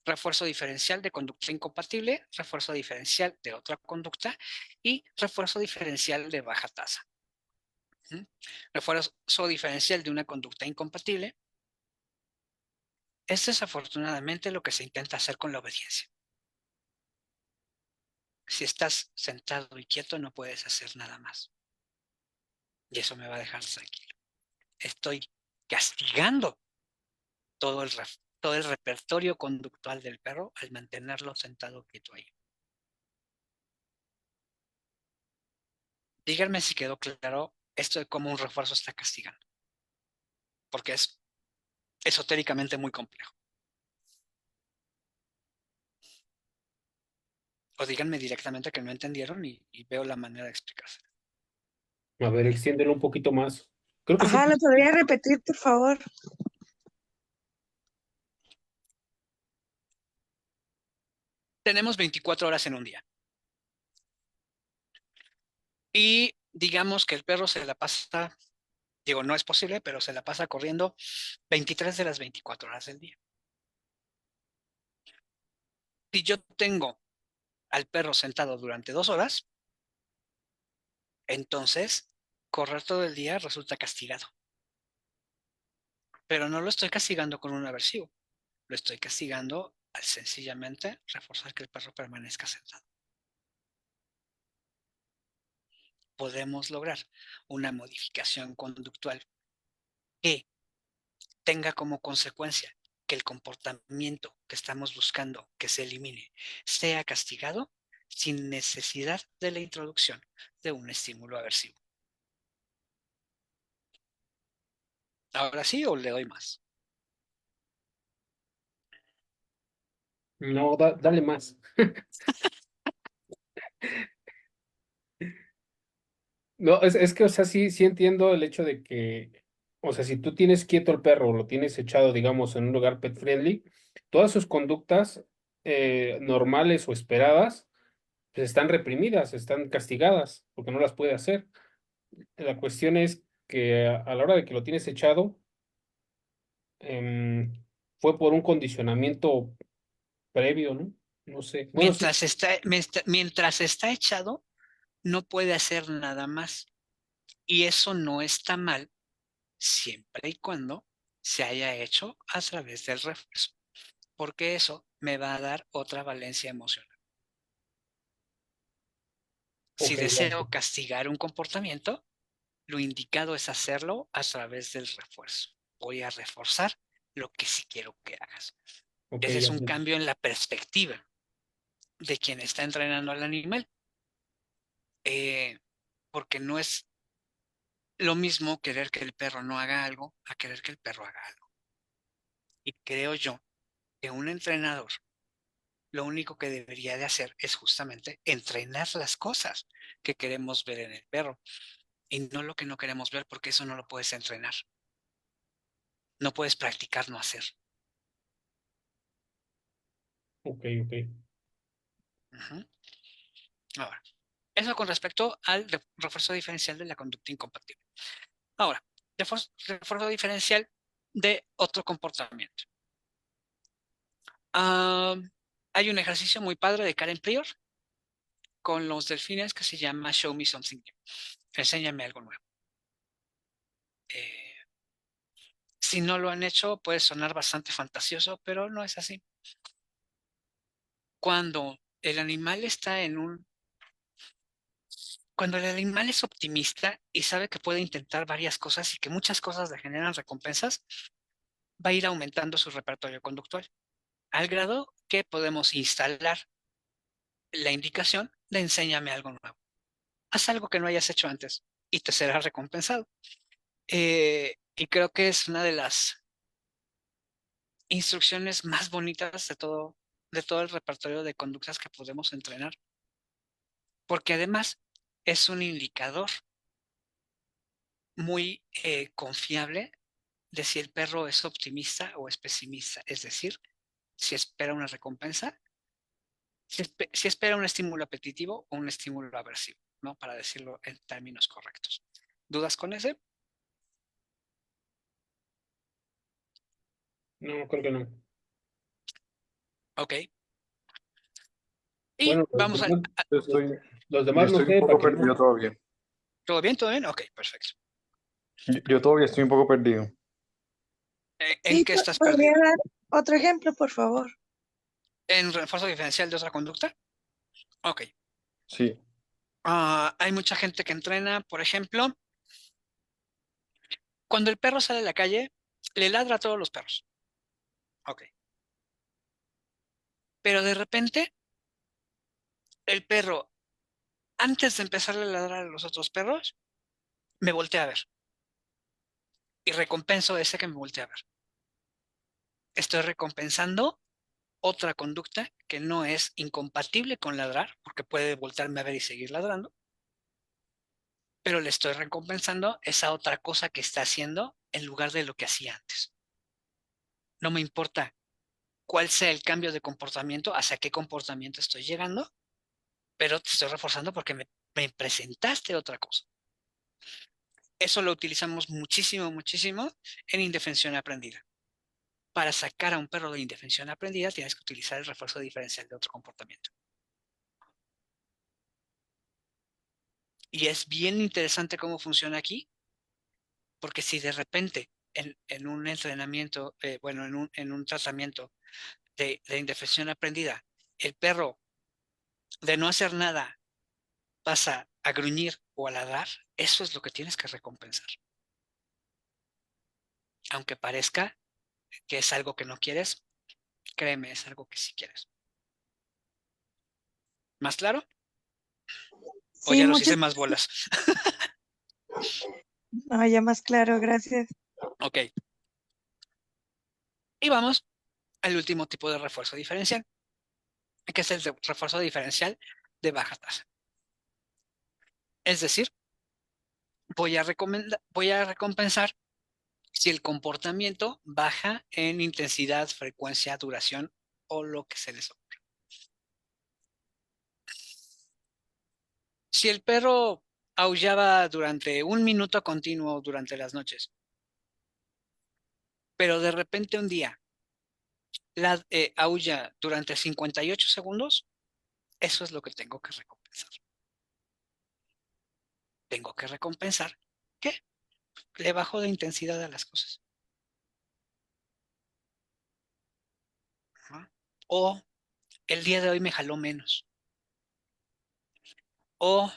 Refuerzo diferencial de conducta incompatible, refuerzo diferencial de otra conducta y refuerzo diferencial de baja tasa. Refuerzo diferencial de una conducta incompatible es desafortunadamente lo que se intenta hacer con la obediencia. Si estás sentado y quieto, no puedes hacer nada más. Y eso me va a dejar tranquilo. Estoy castigando todo el repertorio conductual del perro al mantenerlo sentado quieto ahí. Díganme si quedó claro esto de cómo un refuerzo está castigando, porque es esotéricamente muy complejo. O díganme directamente que no entendieron y veo la manera de explicarse.
A ver, extiéndelo un poquito más. Creo que sí.
Ajá, ¿lo podría repetir, por favor?
Tenemos 24 horas en un día. Y digamos que el perro se la pasa, digo, no es posible, pero se la pasa corriendo 23 de las 24 horas del día. Si yo tengo al perro sentado durante 2 horas, entonces correr todo el día resulta castigado. Pero no lo estoy castigando con un aversivo, lo estoy castigando al sencillamente reforzar que el perro permanezca sentado. Podemos lograr una modificación conductual que tenga como consecuencia que el comportamiento que estamos buscando que se elimine sea castigado sin necesidad de la introducción de un estímulo aversivo. ¿Ahora sí o le doy más?
No, dale más. No, es que, o sea, sí entiendo el hecho de que, o sea, si tú tienes quieto el perro, o lo tienes echado, digamos, en un lugar pet friendly, todas sus conductas normales o esperadas, pues están reprimidas, están castigadas, porque no las puede hacer. La cuestión es que a la hora de que lo tienes echado, em, fue por un condicionamiento previo, ¿no? No sé. Bueno, sí.
Mientras está echado, no puede hacer nada más. Y eso no está mal siempre y cuando se haya hecho a través del refuerzo, porque eso me va a dar otra valencia emocional. Si
Ok,
deseo castigar un comportamiento, lo indicado es hacerlo a través del refuerzo. Voy a reforzar lo que sí quiero que hagas.
ok,
Ese es
ya.
un cambio en la perspectiva de quien está entrenando al animal, porque no es lo mismo querer que el perro no haga algo a querer que el perro haga algo. Y creo yo que un entrenador lo único que debería de hacer es justamente entrenar las cosas que queremos ver en el perro y no lo que no queremos ver, porque eso no lo puedes entrenar. No puedes practicar no hacer.
Ok, ok.
Ujú. Ahora, eso con respecto al refuerzo diferencial de la conducta incompatible. Ahora, refuerzo diferencial de otro comportamiento. Hay un ejercicio muy padre de Karen Prior con los delfines que se llama Show Me Something New. Enséñame algo nuevo. Eh, si no lo han hecho, puede sonar bastante fantasioso, pero no es así. Cuando el animal está en un... Cuando el animal es optimista y sabe que puede intentar varias cosas y que muchas cosas le generan recompensas, va a ir aumentando su repertorio conductual, al grado que podemos instalar la indicación de enséñame algo nuevo. Haz algo que no hayas hecho antes y te será recompensado. Y creo que es una de las instrucciones más bonitas de todo el repertorio de conductas que podemos entrenar, porque además es un indicador muy confiable de si el perro es optimista o es pesimista, es decir, si espera una recompensa, si espera un estímulo apetitivo o un estímulo aversivo, ¿no? Para decirlo en términos correctos. ¿Dudas con ese?
No, creo que no.
Ok. Y
Bueno,
vamos a...
Yo estoy,
los
yo
demás no
estoy un
sé,
poco
para que
perdido
no.
todavía.
¿Todo bien? ¿Todo bien? Ok, perfecto.
Yo todavía estoy un poco perdido.
¿En
Sí,
qué estás
podría
perdido?
dar otro ejemplo, por favor.
¿En refuerzo diferencial de otra conducta? Ok.
Sí,
Hay mucha gente que entrena, por ejemplo, cuando el perro sale a la calle, le ladra a todos los perros. Ok. Pero de repente, el perro, antes de empezarle a ladrar a los otros perros, me voltea a ver. Y recompenso ese que me voltea a ver. Estoy recompensando otra conducta que no es incompatible con ladrar, porque puede voltearme a ver y seguir ladrando, pero le estoy recompensando esa otra cosa que está haciendo en lugar de lo que hacía antes. No me importa cuál sea el cambio de comportamiento, hacia qué comportamiento estoy llegando, pero te estoy reforzando porque me presentaste otra cosa. Eso lo utilizamos muchísimo, muchísimo en indefensión aprendida. Para sacar a un perro de indefensión aprendida, tienes que utilizar el refuerzo diferencial de otro comportamiento. Y es bien interesante cómo funciona aquí, porque si de repente en un entrenamiento, bueno, en un tratamiento de indefensión aprendida, el perro de no hacer nada pasa a gruñir o a ladrar, eso es lo que tienes que recompensar. Aunque parezca que es algo que no quieres, créeme, es algo que sí quieres. ¿Más claro? O
Sí,
ya los hice
muchas,
más bolas.
no, ya más claro, gracias.
Ok. Y vamos al último tipo de refuerzo diferencial, que es el refuerzo diferencial de baja tasa. Es decir, voy a recompensar si el comportamiento baja en intensidad, frecuencia, duración o lo que se les ocurra. Si el perro aullaba durante un minuto continuo durante las noches, pero de repente un día aulla durante 58 segundos, eso es lo que tengo que recompensar. Tengo que recompensar que le bajo de intensidad a las cosas. ¿No? O el día de hoy me jaló menos. O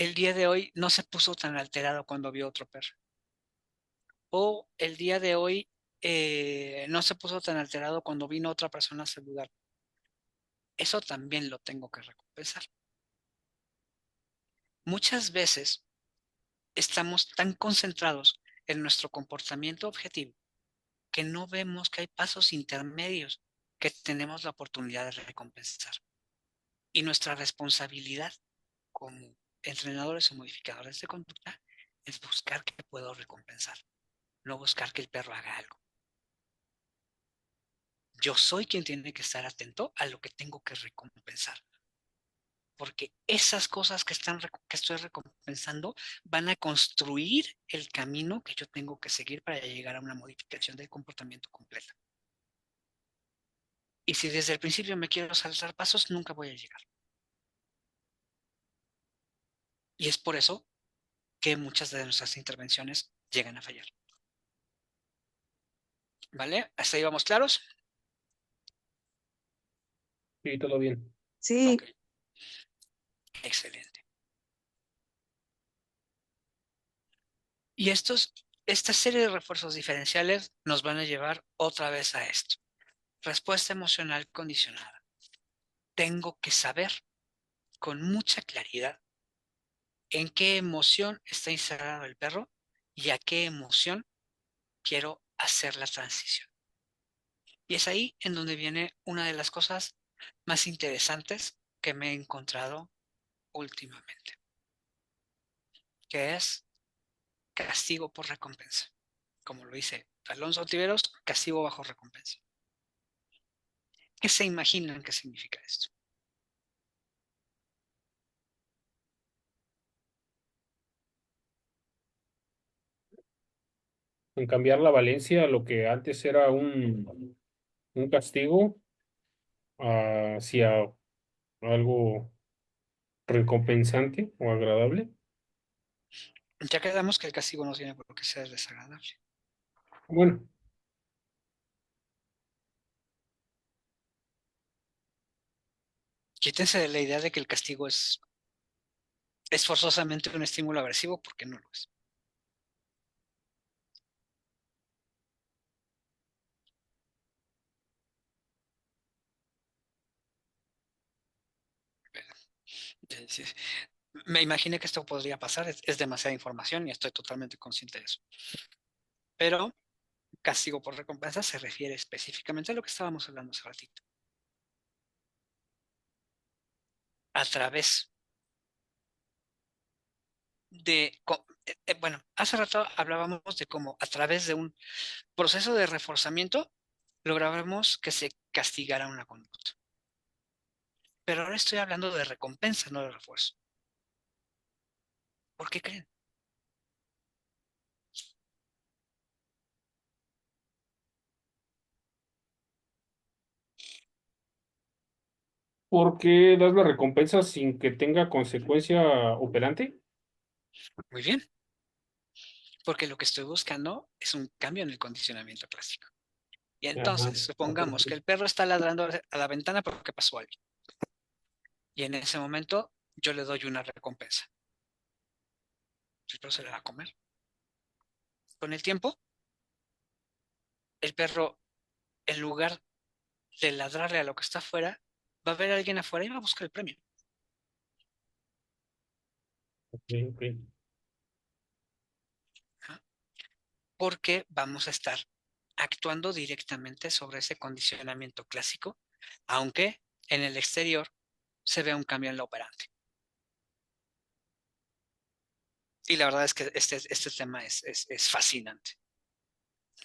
el día de hoy no se puso tan alterado cuando vio otro perro. O el día de hoy no se puso tan alterado cuando vino otra persona a saludar. Eso también lo tengo que recompensar. Muchas veces estamos tan concentrados en nuestro comportamiento objetivo que no vemos que hay pasos intermedios que tenemos la oportunidad de recompensar. Y nuestra responsabilidad como entrenadores o modificadores de conducta es buscar qué puedo recompensar, no buscar que el perro haga algo. Yo soy quien tiene que estar atento a lo que tengo que recompensar. Porque esas cosas que estoy recompensando van a construir el camino que yo tengo que seguir para llegar a una modificación del comportamiento completa. Y si desde el principio me quiero saltar pasos, nunca voy a llegar. Y es por eso que muchas de nuestras intervenciones llegan a fallar. ¿Vale? ¿Hasta ahí vamos claros?
Sí, todo bien.
Sí,
Ok, excelente. Y esta serie de refuerzos diferenciales nos van a llevar otra vez a esto. Respuesta emocional condicionada. Tengo que saber con mucha claridad en qué emoción está instalado el perro y a qué emoción quiero hacer la transición. Y es ahí en donde viene una de las cosas más interesantes que me he encontrado últimamente, que es castigo por recompensa. Como lo dice Alonso Tiveros, castigo bajo recompensa. ¿Qué se imaginan que significa esto?
En cambiar la valencia, lo que antes era un castigo, hacia algo recompensante o agradable.
Ya quedamos que el castigo no tiene por qué ser desagradable.
Bueno,
Quítense de la idea de que el castigo es forzosamente un estímulo agresivo, porque no lo es. Me imaginé que esto podría pasar, es demasiada información y estoy totalmente consciente de eso. Pero castigo por recompensa se refiere específicamente a lo que estábamos hablando hace ratito. A través bueno, hace rato hablábamos de cómo a través de un proceso de reforzamiento lográramos que se castigara una conducta. Pero ahora estoy hablando de recompensa, no de refuerzo. ¿Por qué creen?
¿por qué das la recompensa sin que tenga consecuencia operante?
Muy bien, porque lo que estoy buscando es un cambio en el condicionamiento clásico. Y
Ajá,
entonces,
ok,
supongamos que
ok.
el perro está ladrando a la ventana porque pasó algo. Y en ese momento yo le doy una recompensa. El perro se la va a comer. Con el tiempo, el perro, en lugar de ladrarle a lo que está afuera, va a ver a alguien afuera y va a buscar el premio.
Ok, ok.
¿Ah? Porque vamos a estar actuando directamente sobre ese condicionamiento clásico, aunque en el exterior se vea un cambio en la operante. Y la verdad es que este tema es fascinante.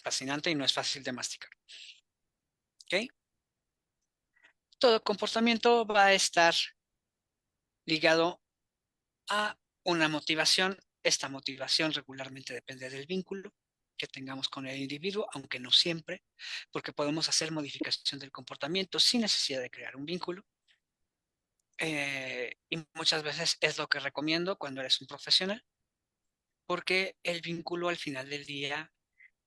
Fascinante y no es fácil de masticar. ¿Ok? Todo comportamiento va a estar ligado a una motivación. Esta motivación regularmente depende del vínculo que tengamos con el individuo, aunque no siempre, porque podemos hacer modificación del comportamiento sin necesidad de crear un vínculo. Y muchas veces es lo que recomiendo cuando eres un profesional, porque el vínculo al final del día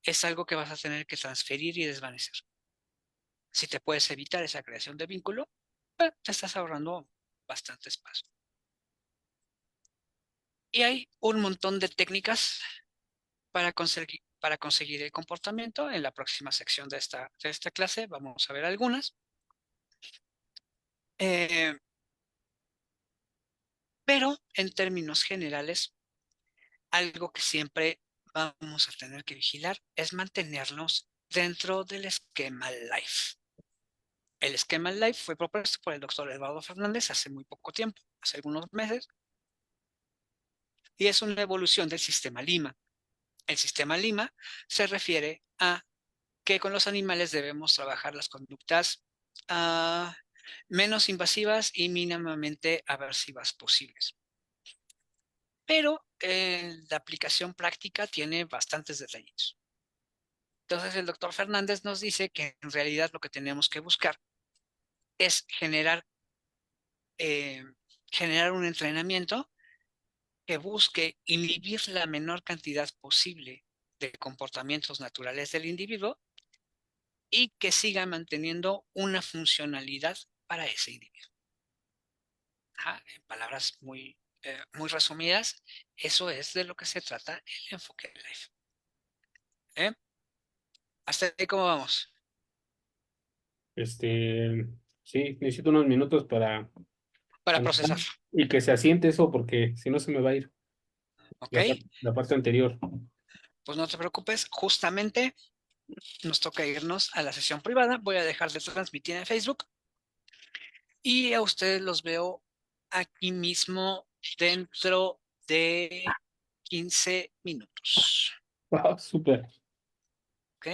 es algo que vas a tener que transferir y desvanecer. Si te puedes evitar esa creación de vínculo, te estás ahorrando bastante espacio. Y hay un montón de técnicas para conseguir el comportamiento. En la próxima sección de esta clase vamos a ver algunas. Pero en términos generales, algo que siempre vamos a tener que vigilar es mantenernos dentro del esquema LIFE. El esquema LIFE fue propuesto por el doctor Eduardo Fernández hace muy poco tiempo, hace algunos meses, y es una evolución del sistema Lima. El sistema Lima se refiere a que con los animales debemos trabajar las conductas menos invasivas y mínimamente aversivas posibles. Pero la aplicación práctica tiene bastantes detalles. Entonces el doctor Fernández nos dice que en realidad lo que tenemos que buscar es generar un entrenamiento que busque inhibir la menor cantidad posible de comportamientos naturales del individuo y que siga manteniendo una funcionalidad para ese individuo. En palabras muy resumidas, eso es de lo que se trata el enfoque LIFE. ¿Hasta ahí cómo vamos?
Sí, necesito unos minutos para
Para
anotar
procesar.
y que se asiente eso, porque si no se me va a ir
¿Ok?
la parte anterior.
Pues no te preocupes, justamente nos toca irnos a la sesión privada. Voy a dejar de transmitir en Facebook y a ustedes los veo aquí mismo dentro de 15 minutos.
Súper.
¿Ok?